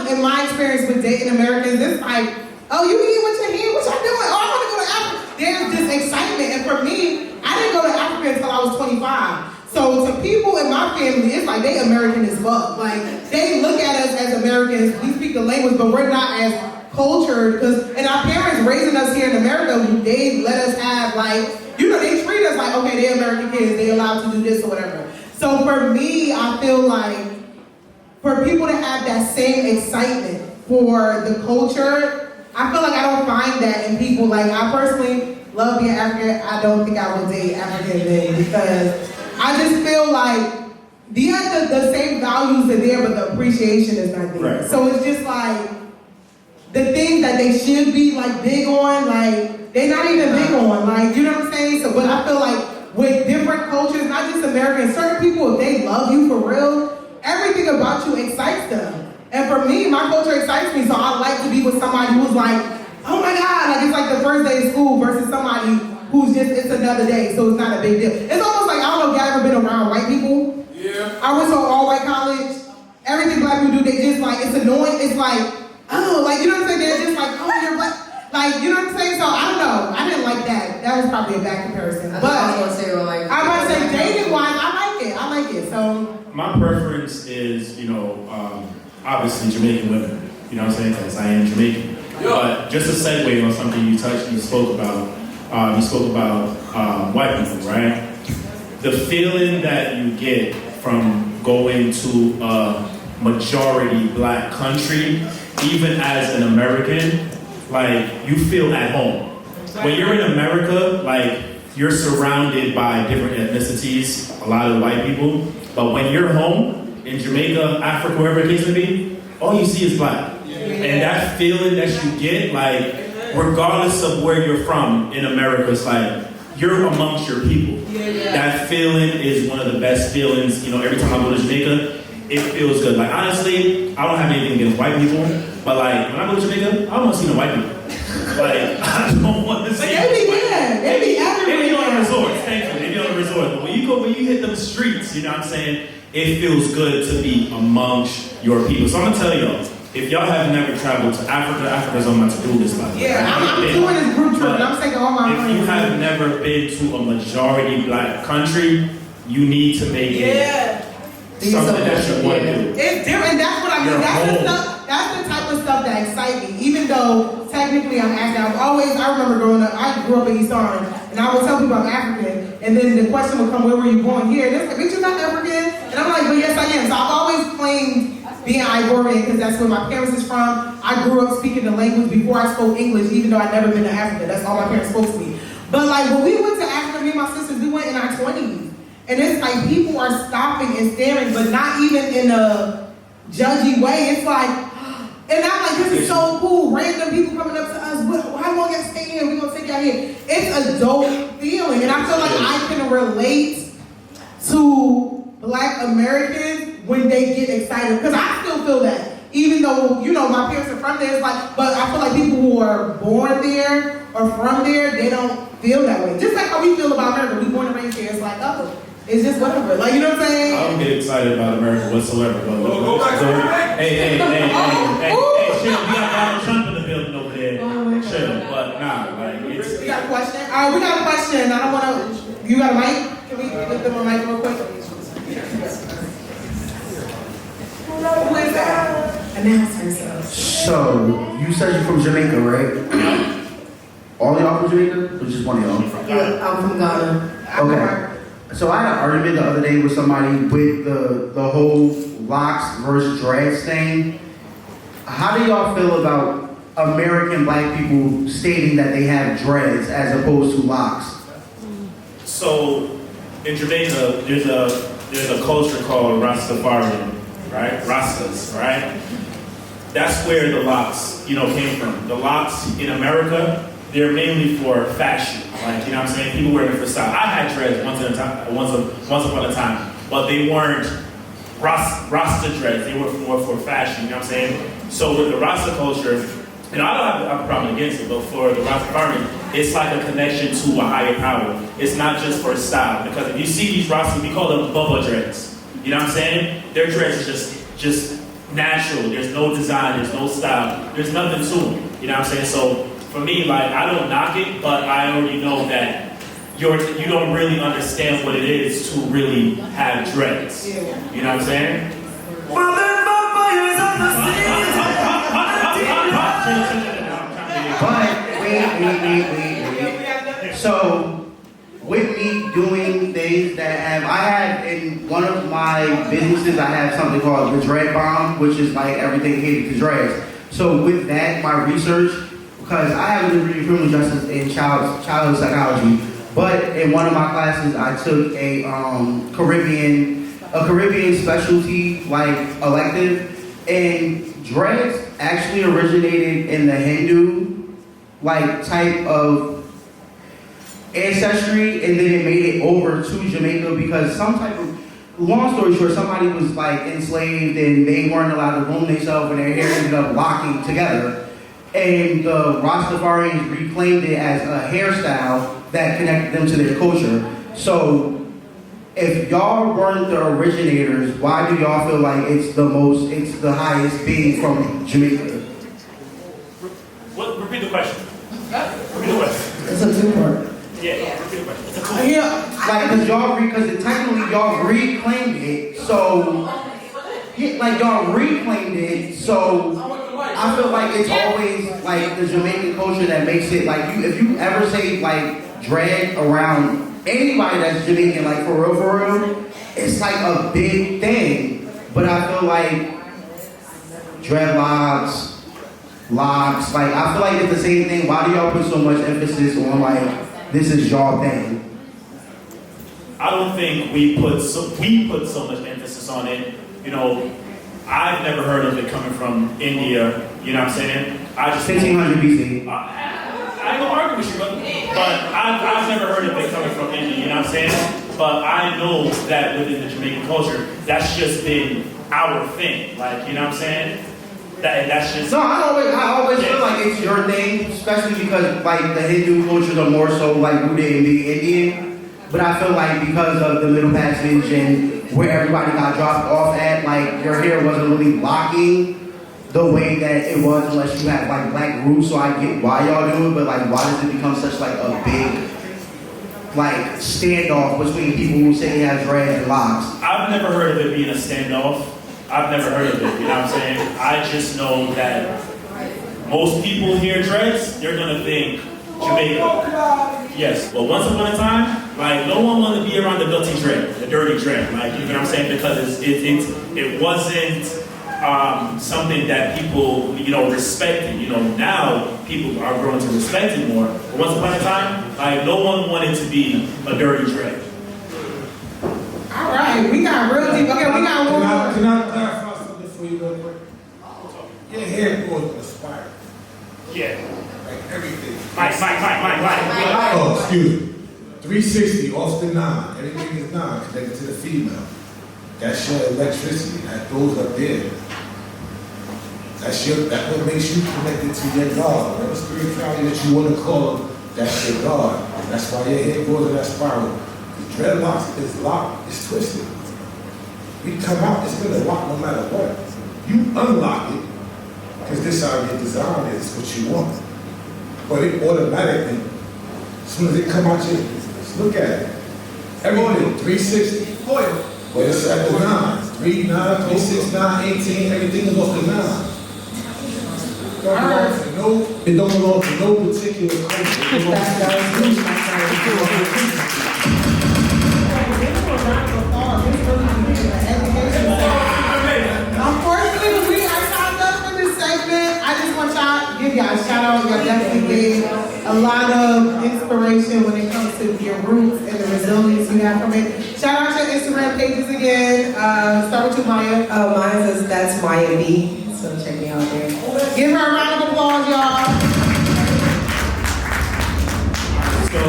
in my experience with dating Americans, it's like, oh, you eat what you eat, what y'all doing? Oh, I want to go to Africa. There's this excitement, and for me, I didn't go to Africa until I was 25. So to people in my family, it's like they American as fuck. Like they look at us as Americans. We speak the language, but we're not as cultured. And our parents raising us here in America, they let us have like, you know, they treat us like, okay, they're American kids, they're allowed to do this or whatever. So for me, I feel like for people to have that same excitement for the culture, I feel like I don't find that in people. Like I personally love being African. I don't think I would date African men because I just feel like the same values are there, but the appreciation is not there. Right. So it's just like the things that they should be like big on, like they're not even big on. Like, you know what I'm saying? So, but I feel like with different cultures, not just Americans, certain people, if they love you for real, everything about you excites them. And for me, my culture excites me, so I like to be with somebody who's like, oh my God, like it's like the first day of school versus somebody who's just, it's another day, so it's not a big deal. It's almost like, I don't know if y'all ever been around white people. Yeah. I went to an all-white college. Everything black people do, they just like, it's annoying. It's like, oh, like, you know what I'm saying? They're just like, oh, you're black. Like, you know what I'm saying? So I don't know. I didn't like that. That was probably a bad comparison. But I was about to say, dating-wise, I like it. So
my preference is, you know, obviously Jamaican women. You know what I'm saying? Because I am Jamaican. But just a segue on something you spoke about white people, right? The feeling that you get from going to a majority black country, even as an American, like you feel at home. When you're in America, like you're surrounded by different ethnicities, a lot of white people. But when you're home in Jamaica, Africa, wherever the case may be, all you see is black. And that feeling that you get, like, regardless of where you're from in America, it's like, you're amongst your people. That feeling is one of the best feelings. You know, every time I go to Jamaica, it feels good. Like, honestly, I don't have anything against white people, but like, when I go to Jamaica, I don't want to see no white people. Like, I don't want to see
They be
on the resorts, thankfully. They be on the resort. But when you hit them streets, you know what I'm saying? It feels good to be amongst your people. So I'm going to tell y'all, if y'all have never traveled to Africa, Africa's on my to-do list.
Yeah, I'm doing this group trip, and I'm taking all my friends.
If you have never been to a majority black country, you need to make it something that you want to do.
It's different, that's what I mean. that's the type of stuff that excites me. Even though technically I'm African, I remember growing up, I grew up in East Orange, and I would tell people I'm African, and then the question would come, where were you born? Here, and they're like, bitch, you're not African? And I'm like, but yes I am. So I've always claimed being Ivorian because that's where my parents is from. I grew up speaking the language before I spoke English, even though I'd never been to Africa. That's all my parents spoke to me. But like when we went to Africa, me and my sisters, we went in our 20s. And it's like people are stopping and staring, but not even in a judgy way. It's like, and I'm like, this is so cool. Random people coming up to us, why won't y'all stay here? We're gonna take y'all here. It's a dope feeling. And I feel like I can relate to Black Americans when they get excited. Because I still feel that. Even though, you know, my parents are from there, it's like, but I feel like people who are born there or from there, they don't feel that way. Just like how we feel about America. We born and raised here. It's like, oh, it's just whatever. Like, you know what I'm saying?
I don't get excited about America whatsoever. But
Go back to the
hey, chill. We got Donald Trump in the building over there. Chill. But nah, like, it's...
We got a question? All right, we got a question. I don't want to... You got a mic? Can we give them a mic real quick? Who is that? Announce herself.
So, you said you're from Jamaica, right? All y'all from Jamaica? Or just one of y'all?
Yeah, I'm from Ghana.
Okay. So I had an argument the other day with somebody with the whole locks versus dreads thing. How do y'all feel about American Black people stating that they have dreads as opposed to locks?
So in Jamaica, there's a culture called Rastafarian, right? Rastas, right? That's where the locks, came from. The locks in America, they're mainly for fashion. Like, you know what I'm saying? People wear them for style. I had dreads once upon a time, but they weren't Rasta dreads. They were more for fashion, you know what I'm saying? So with the Rasta culture, I don't have a problem against it, but for the Rastafarian, it's like a connection to a higher power. It's not just for style, because if you see these Rastas, we call them Bubba dreads. You know what I'm saying? Their dreads are just natural. There's no design, there's no style, there's nothing to them. You know what I'm saying? So for me, like, I don't knock it, but I already know that you don't really understand what it is to really have dreads. You know what I'm saying?
But wait. So with me doing things that I have in one of my businesses, I have something called the Dread Bomb, which is like everything hated to dreads. So with that, my research, because I have a degree in criminal justice in childhood psychology, but in one of my classes I took a Caribbean specialty like elective, and dreads actually originated in the Hindu like type of ancestry, and then it made it over to Jamaica because some type of, long story short, somebody was like enslaved and they weren't allowed to groom themselves and their hair ended up locking together. And the Rastafarians reclaimed it as a hairstyle that connected them to their culture. So, if y'all weren't the originators, why do y'all feel like it's the highest being from Jamaica?
Repeat the question. Repeat the question.
It's a two-part.
Yeah, repeat the question. It's a cool.
Because technically y'all reclaimed it, so y'all reclaimed it, so I feel like it's always like the Jamaican culture that makes it like if you ever say like dread around anybody that's Jamaican, like for real, it's like a big thing. But I feel like dreadlocks, locks, like I feel like it's the same thing. Why do y'all put so much emphasis on like this is y'all thing?
I don't think we put so much emphasis on it. I've never heard of it coming from India. You know what I'm saying? I just
1500 BC.
I ain't gonna argue with you, but I've never heard of it coming from India. You know what I'm saying? But I know that within the Jamaican culture, that's just been our thing. Like, you know what I'm saying? That's just.
No, I always feel like it's your thing, especially because like the Hindu cultures are more so like rooted in being Indian. But I feel like because of the Middle Passage and where everybody got dropped off at, like your hair wasn't really locking the way that it was unless you had like black roots. So I get why y'all do it, but like why does it become such like a big like standoff between people who say they have dreads and locks?
I've never heard of it being a standoff. I've never heard of it, you know what I'm saying? I just know that most people hear dreads, they're gonna think Jamaica. Yes, but once upon a time, like no one wanted to be around the dirty dread, like you know what I'm saying? Because it wasn't something that people, you know, respected. You know, now people are growing to respect it more. But once upon a time, like no one wanted to be a dirty dread.
All right, we got real deep. Okay, we got one more.
Can I clarify something for you real quick? Your hair goes with a spiral.
Yeah.
Like everything.
Mike.
Oh, excuse me. 360 off the 9. Everything is 9 connected to the female. That's your electricity. That goes up there. That's what makes you connected to your God. Whatever spirituality that you want to call it, that's your God. That's why your hair goes in that spiral. The dreadlocks is locked, it's twisted. We come out, it's gonna lock no matter what. You unlock it, because this is how your design is, what you want. But it automatically, as soon as it come out, just look at it. Everything, 360. But it's at the 9. 3, 9, 3, 6, 9, 18, everything is off the 9. It don't belong to no particular country. It belongs to
Unfortunately, we are signed up for this segment. I just want y'all to give y'all a shout out. Y'all definitely gave a lot of inspiration when it comes to your roots and the resilience you have from it. Shout out to your Instagram pages again. Start with you, Maya.
Mine says that's Maya B. So check me out there.
Give her a round of applause, y'all.
So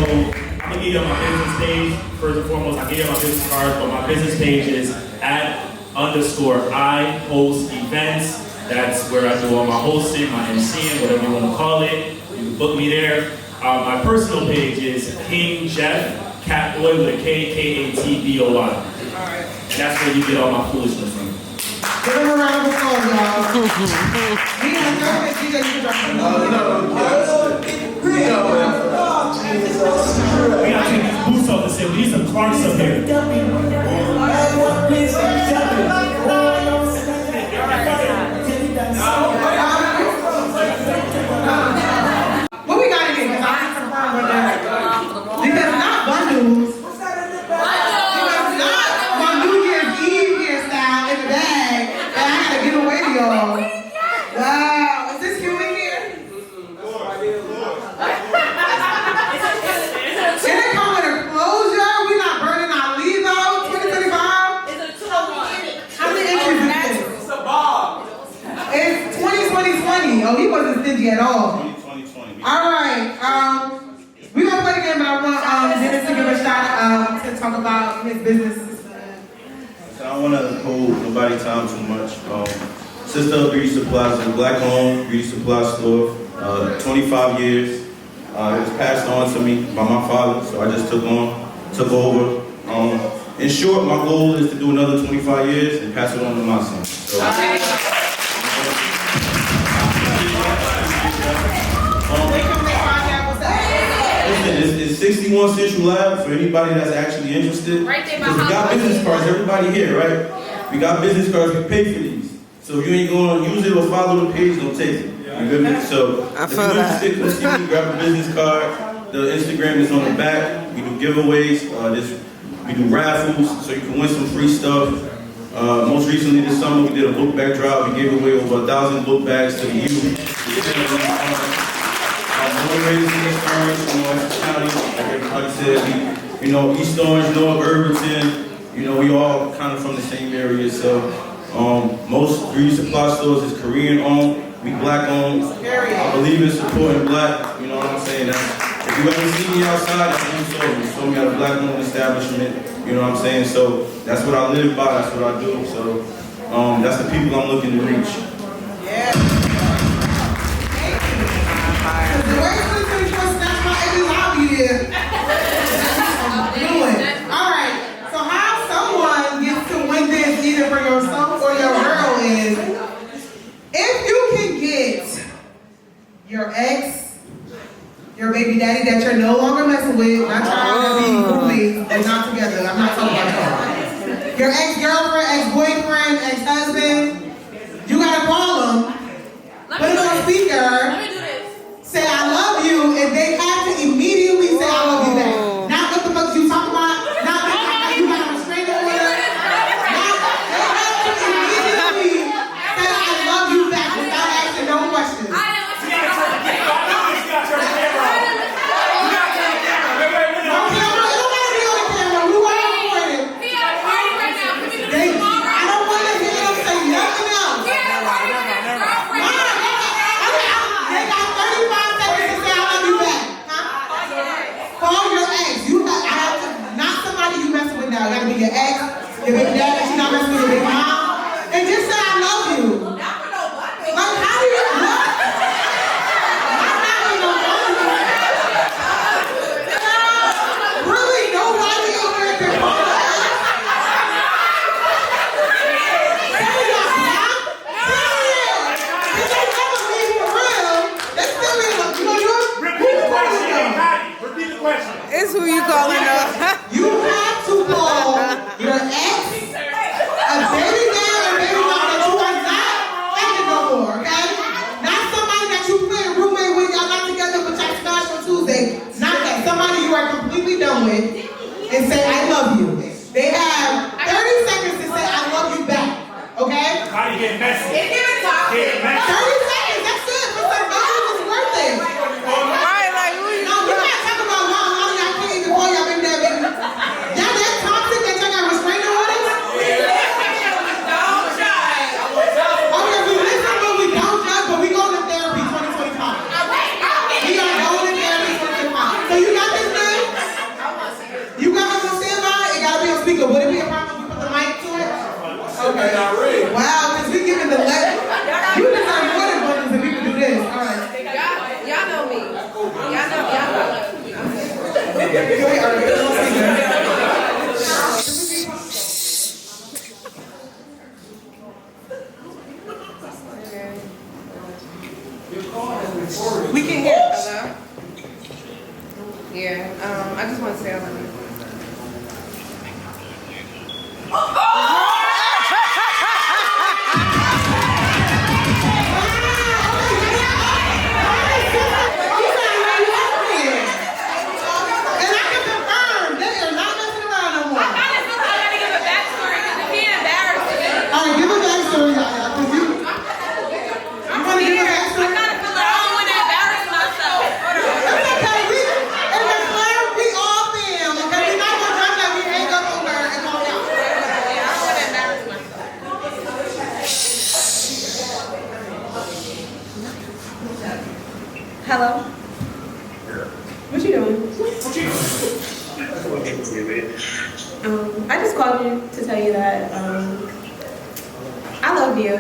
I'm gonna give you my business page. First and foremost, I give you my business card, but my business page is @_I host events. That's where I do all my hosting, my MCing, whatever you want to call it. You can book me there. My personal page is King Jeff Catboy with a KKATBOY. That's where you get all my foolishness from.
Give them a round of applause, y'all. We have no DJ
We gotta take these boots off the set. We need some Clarks up here.
What we got in here? Because not bundles. Because not my New Year's Eve hairstyle in the bag that I gotta give away to y'all. Wow, is this you in here? Can it come with a closure? We not burning our leaves out. 2025. How many inches is this?
It's a ball.
It's 2020. Oh, he wasn't stingy at all.
2020.
All right. We're gonna play the game, but I want Dennis to give a shout out to talk about his business.
So I don't want to hold nobody time too much. Sister of Beauty Supplies is a black-owned beauty supply store. 25 years. It was passed on to me by my father, so I just took over. In short, my goal is to do another 25 years and pass it on to my son. So, it's 61 Central Lab for anybody that's actually interested.
Right there,
Because we got business cards, everybody here, right? We got business cards, we pay for these. So if you ain't going to use it or follow the page, don't take it. You good me? So if you're interested, come see me, grab a business card. The Instagram is on the back. We do giveaways, we do raffles, so you can win some free stuff. Most recently this summer, we did a book bag drive. We gave away over 1,000 book bags to the youth. Motivators in East Orange, County, like everybody said, East Orange, North Irvington, we all kind of from the same area. So most beauty supply stores is Korean owned, we black owned. I believe in supporting black, you know what I'm saying? If you ever see me outside, that's what you saw me at a black owned establishment, you know what I'm saying? So that's what I live by, that's what I do. So that's the people I'm looking to reach.
Yeah. The way 2024 snatched my every hobby here. All right. So how someone gets to win this either for yourself or your girl is if you can get your ex, your baby daddy that you're no longer messing with, not trying to be roommates and not together. I'm not talking about that. Your ex-girlfriend, ex-boyfriend, ex-husband,
It's who you calling up.
You have to call your ex a baby girl or baby mama that you are not fucking no more, okay? Not somebody that you play roommate with, y'all not together but y'all smash on Tuesday. Not that. Somebody you are completely done with and say, I love you. They have 30 seconds to say, I love you back, okay?
How do you get messy?
It's giving toxic. 30 seconds, that's it. But the love is worth it.
Right, like who you
No, we're not talking about long, y'all can't even call y'all baby dad, baby. Y'all that toxic that y'all got restraining orders?
Don't try.
Okay, we listen, but we don't judge, but we go to therapy 2025. We are going to therapy 2025. So you got this thing? You got us on standby? It gotta be on speaker. Would it be a problem if we put the mic to it? Okay. Wow, because we giving the leg. You deserve more than buttons if we can do this. All right.
Y'all know me. Y'all know.
We can hear.
Hello? Yeah, I just want to say I love you.
And I can confirm, they are not messing around no more.
I gotta give a backstory because it can't embarrass me.
All right, give a backstory, Yaya, because you want to give a backstory?
I gotta feel like I don't want to embarrass myself.
It's okay, we, in the club, we all fam, okay? We're not gonna jump like we hang up over and walk out.
Yeah, I don't want to embarrass myself.
Hello? What you doing? I just called you to tell you that I love you.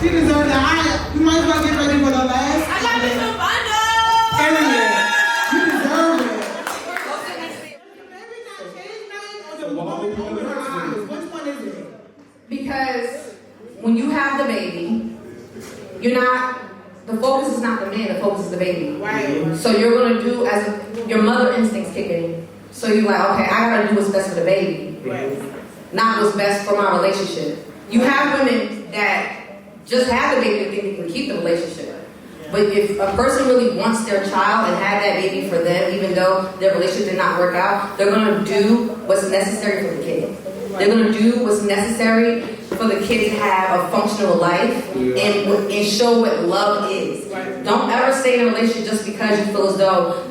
She deserves that. You might as well get ready for the last.
I got me some bundles.
You deserve it. Which one is it?
Because when you have the baby, you're not, the focus is not the man, the focus is the baby.
Right.
So you're gonna do as your mother instincts kick in. So you're like, okay, I gotta do what's best for the baby.
Right.
Not what's best for my relationship. You have women that just have the baby and think they can keep the relationship. But if a person really wants their child and have that baby for them, even though their relationship did not work out, they're gonna do what's necessary for the kid. They're gonna do what's necessary for the kid to have a functional life and show what love is. Don't ever stay in a relationship just because you feel as though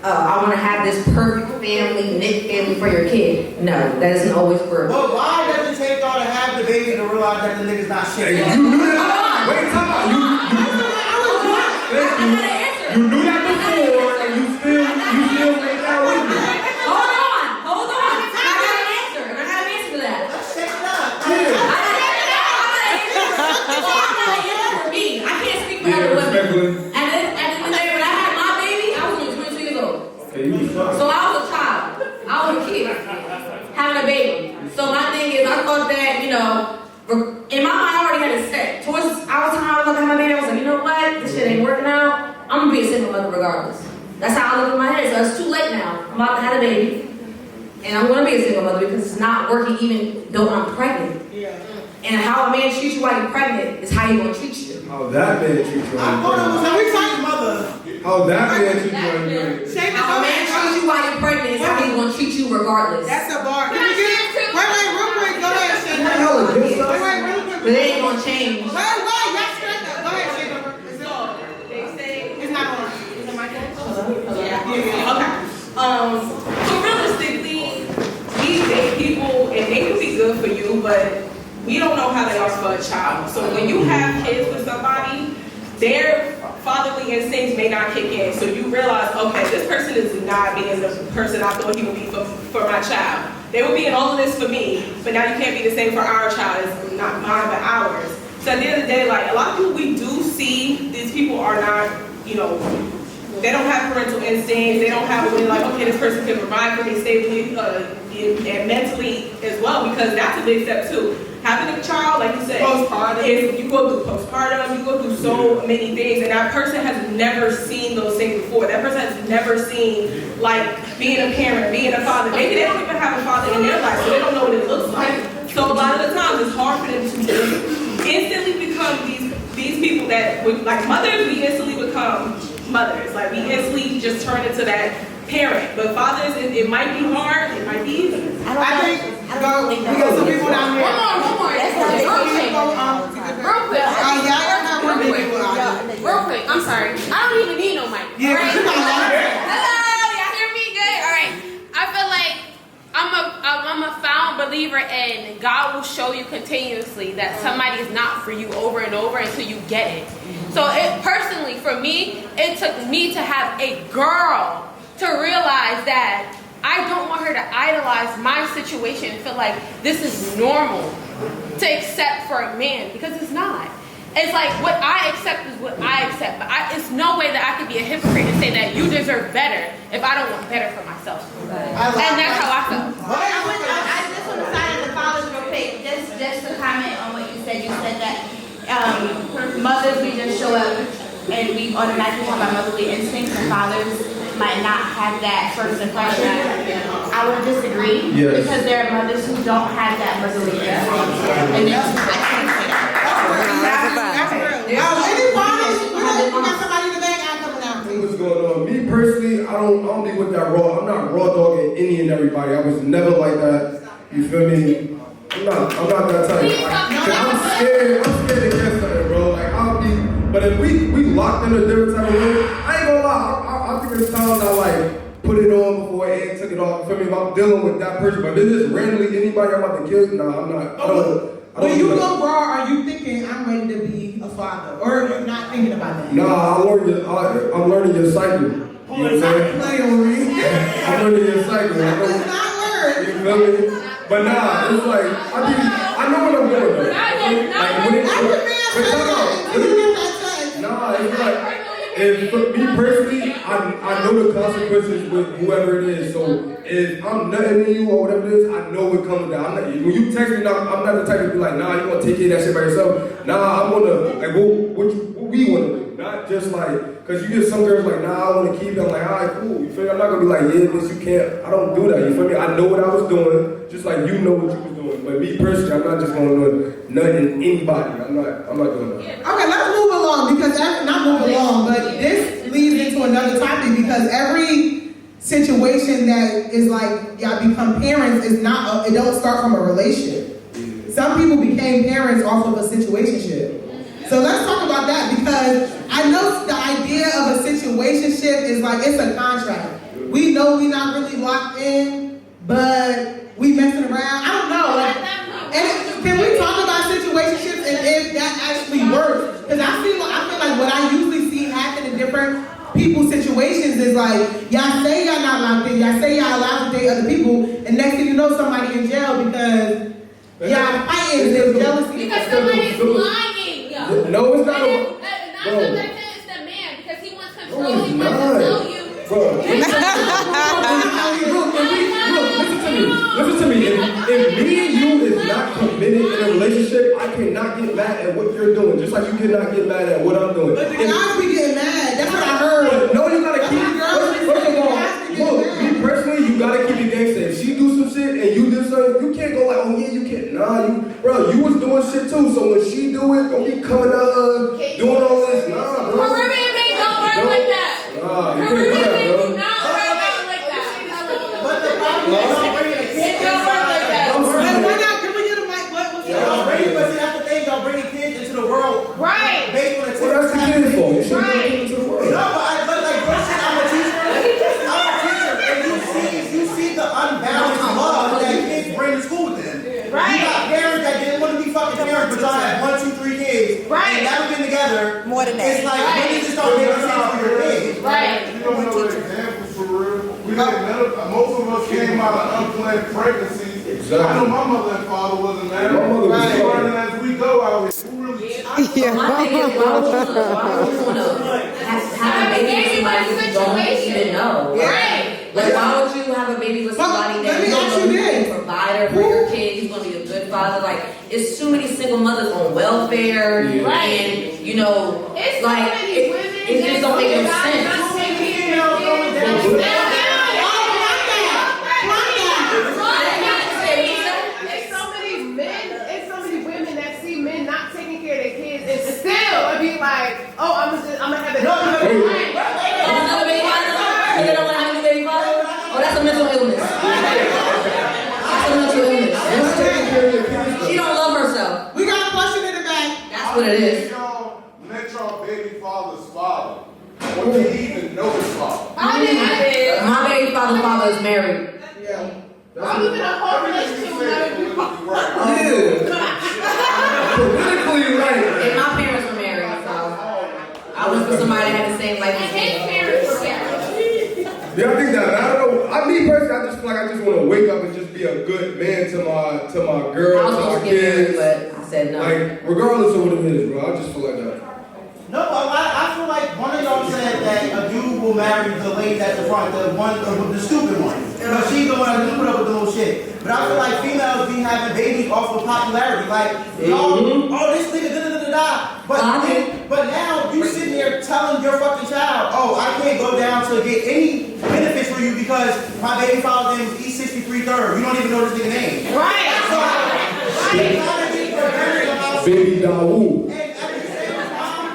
I want to have this perfect family, knit family for your kid. No, that doesn't always work.
But why does it take y'all to have the baby to realize that the nigga's not shit?
Hey, you knew that? Wait, come on. You knew that before, and you still made that with me.
Hold on. I got an answer to that.
Let's check it out.
I can't speak for other women. And then when I
regardless. That's how I live in my head. So it's too late now. I'm about to have a baby. And I'm going to be a single mother because it's not working even though I'm pregnant. Yeah. And how a man treats you while you're pregnant is how he's going to treat you.
How that man treats you while you're pregnant. How that man treats you while you're pregnant.
How a man treats you while you're pregnant is how he's going to treat you regardless.
That's a bar. Can we get it? Wait, real quick. Go ahead, Shane. Wait, real quick.
But it ain't going to change.
Wait, y'all straight up. Go ahead, Shane.
They say
It's not on.
is it my turn? Yeah. Okay. So realistically, we date people and they can be good for you, but we don't know how they are for a child. So when you have kids with somebody, their fatherly instincts may not kick in. So you realize, okay, this person is not being the person I thought he would be for my child. They would be in all of this for me, but now you can't be the same for our child. It's not mine, but ours. So at the end of the day, like a lot of people we do see, these people are not, you know, they don't have parental instincts. They don't have a way like, okay, this person can provide for me stably and mentally as well, because that's a big step too. Having a child, like you said, is you go through postpartum, you go through so many things, and that person has never seen those things before. That person has never seen like being a parent, being a father. Maybe they don't even have a father in their life, so they don't know what it looks like. So a lot of the times it's hard for them to instantly become these people that would, like mothers, we instantly become mothers. Like we instantly just turn into that parent. But fathers, it might be hard, it might be easy.
I think we got some people down here.
One more. That's real quick. I'm sorry. I don't even need no mic.
Yeah,
right?
you
Hello, y'all hear me good? All right. I feel like I'm a found believer in God will show you continuously that somebody is not for you over and over until you get it. So it personally, for me, it took me to have a girl to realize that I don't want her to idolize my situation and feel like this is normal to accept for a man, because it's not. It's like what I accept is what I accept, but it's no way that I could be a hypocrite and say that you deserve better if I don't want better for myself. And that's how I feel.
I just want to sign the fathers real quick. Just to comment on what you said. You said that mothers, we just show up and we automatically have our motherly instincts, and fathers might not have that first impression. I would disagree, because there are mothers who don't have that motherly instinct. And I can't say that.
What's going on? Me personally, I don't be with that raw. I'm not raw dogging any and everybody. I was never like that. You feel me? I'm not that type. I'm scared to get something, bro. Like I'll be, but if we locked in a different type of way, I ain't gonna lie. I think it's time I like put it on before and took it off. You feel me? If I'm dealing with that person, but if it's just randomly anybody I'm about to kill, nah, I'm not.
When you go raw, are you thinking I'm ready to be a father, or are you not thinking about that?
Nah, I'm learning your cycle. You know what I'm saying? I'm learning your cycle.
It's not work.
You feel me? But nah, it's like I know what I'm doing though. Nah, it's like, and for me personally, I know the consequences with whoever it is. So if I'm nutting in you or whatever it is, I know what comes with that. When you text me, I'm not the type to be like, nah, you want to take care of that shit by yourself. Nah, I'm gonna like what we want to do, not just like, cause you get some girls like, nah, I want to keep them. Like, alright, cool. You feel me? I'm not gonna be like, yeah, bitch, you can't. I don't do that. You feel me? I know what I was doing, just like you know what you was doing. But me personally, I'm not just gonna do nothing anybody. I'm not doing that.
Okay, let's move along, because not move along, but this leads into another topic, because every situation that is like y'all become parents is not. It don't start from a relationship. Some people became parents off of a situationship. So let's talk about that, because I know the idea of a situationship is like it's a contract. We know we're not really locked in, but we messing around. I don't know. Like, and can we talk about situationships and if that actually works? Because I feel like what I usually see happen in different people's situations is like, y'all say y'all not locked in, y'all say y'all allowed to date other people, and next thing you know, somebody in jail because y'all fighting, there's jealousy.
Because somebody's lying.
No, it's not.
It's the man, because he wants control. He wants to tell you.
Bro. Listen to me. If me and you is not committed in a relationship, I cannot get mad at what you're doing. Just like you cannot get mad at what I'm doing.
But the guys be getting mad. That's what I heard.
No, you gotta gonna be coming out doing all this. Nah, bro.
Caribbean baby don't work like that.
Nah, you can't do
Caribbean
that,
baby
bro.
do not work out like that.
But the problem is, y'all bringing a kid
It don't work like that.
Can we get a mic?
Y'all bringing, but see, that's the thing, y'all bringing kids into the world.
Right.
Based on the
What else you kidding for? You should
Right.
bring it to the world.
No, but like, bro, shit, I'm a teacher, and you see the unbalanced love that kids bring to school with them.
Right.
You got parents that didn't want to be fucking parents, but y'all have 1, 2, 3 kids.
Right.
And never been together.
More than that.
It's like, when does it start making sense for your kids?
Right.
You don't know the examples for real. We didn't know, most of us came out of unplanned pregnancies.
Exactly.
I know my mother and father wasn't married.
My mother was
We're learning as we go out here. Who really
My thing is, why would you wanna have a baby with somebody you don't even know?
Right.
Like, why would you have a baby with somebody that you don't know who's gonna be a provider for your kid, he's gonna be a good father? Like, it's too many single mothers on welfare, and you know,
It's
like,
so many women
it just don't make no sense.
It's so many women that see men not taking care of their kids and still be like, oh, I'm gonna have it.
Another baby father? You don't wanna have a new baby father? Oh, that's a mental illness. That's a mental illness. She don't love herself.
We got a question in the back.
That's what it is.
y'all met y'all baby father's father? Or did he even know his father?
I did.
My baby father is married.
Yeah.
I was in a whole relationship with other people.
Politically right.
And my parents were married, so I was with somebody that had the same life
And
as
his
me.
parents were married.
Yeah, I think that. I don't know. Me personally, I just feel like I just want to wake up and just be a good man to my girl,
I was
to
supposed
my
to get married,
kids.
but I said no.
Like, regardless of what it is, bro, I just feel like that.
No, I feel like one of y'all said that a dude will marry the lady at the front, the stupid one. Because she's the one that put up with the little shit. But I feel like females be having babies off of popularity. Like, y'all, oh, this nigga, da-da-da-da-da. But now you sitting there telling your fucking child, oh, I can't go down to get any benefits for you because my baby father's name is E63 3rd. You don't even know this nigga name.
Right.
So,
Baby Dawood.
and at the same time,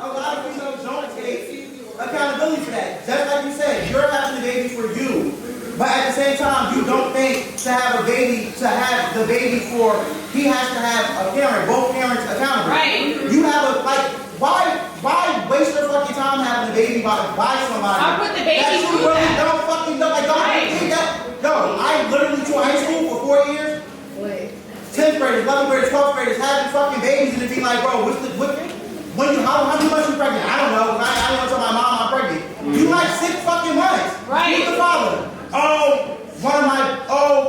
a lot of females don't take accountability for that. Just like you said, you're having the baby for you. But at the same time, you don't think to have a baby, to have the baby for, he has to have a parent, both parents accountable.
Right.
You have a, like, why waste your fucking time having a baby by somebody?
I put the baby
that you
through
really
that.
don't fucking know. Like, don't
Right.
think that. Yo, I literally went to high school for 4 years. 10th graders, 11th graders, 12th graders having fucking babies and it be like, bro, how many months you pregnant? I don't know. I don't want to tell my mom I'm pregnant. You like 6 fucking months.
Right.
Who's the father?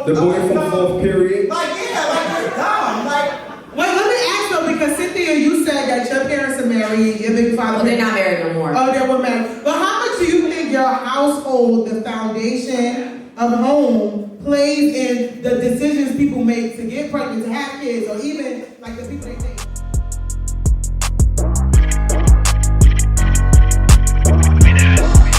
The boy from the fourth period.
Like, yeah, like, you're dumb. Like,
Wait, let me ask though, because Cynthia, you said that your parents are married, your baby father.
Well, they're not married no more.
Oh, they were married. But how much do you think your household, the foundation of home, plays in the decisions people make to get pregnant, to have kids, or even like the people they take?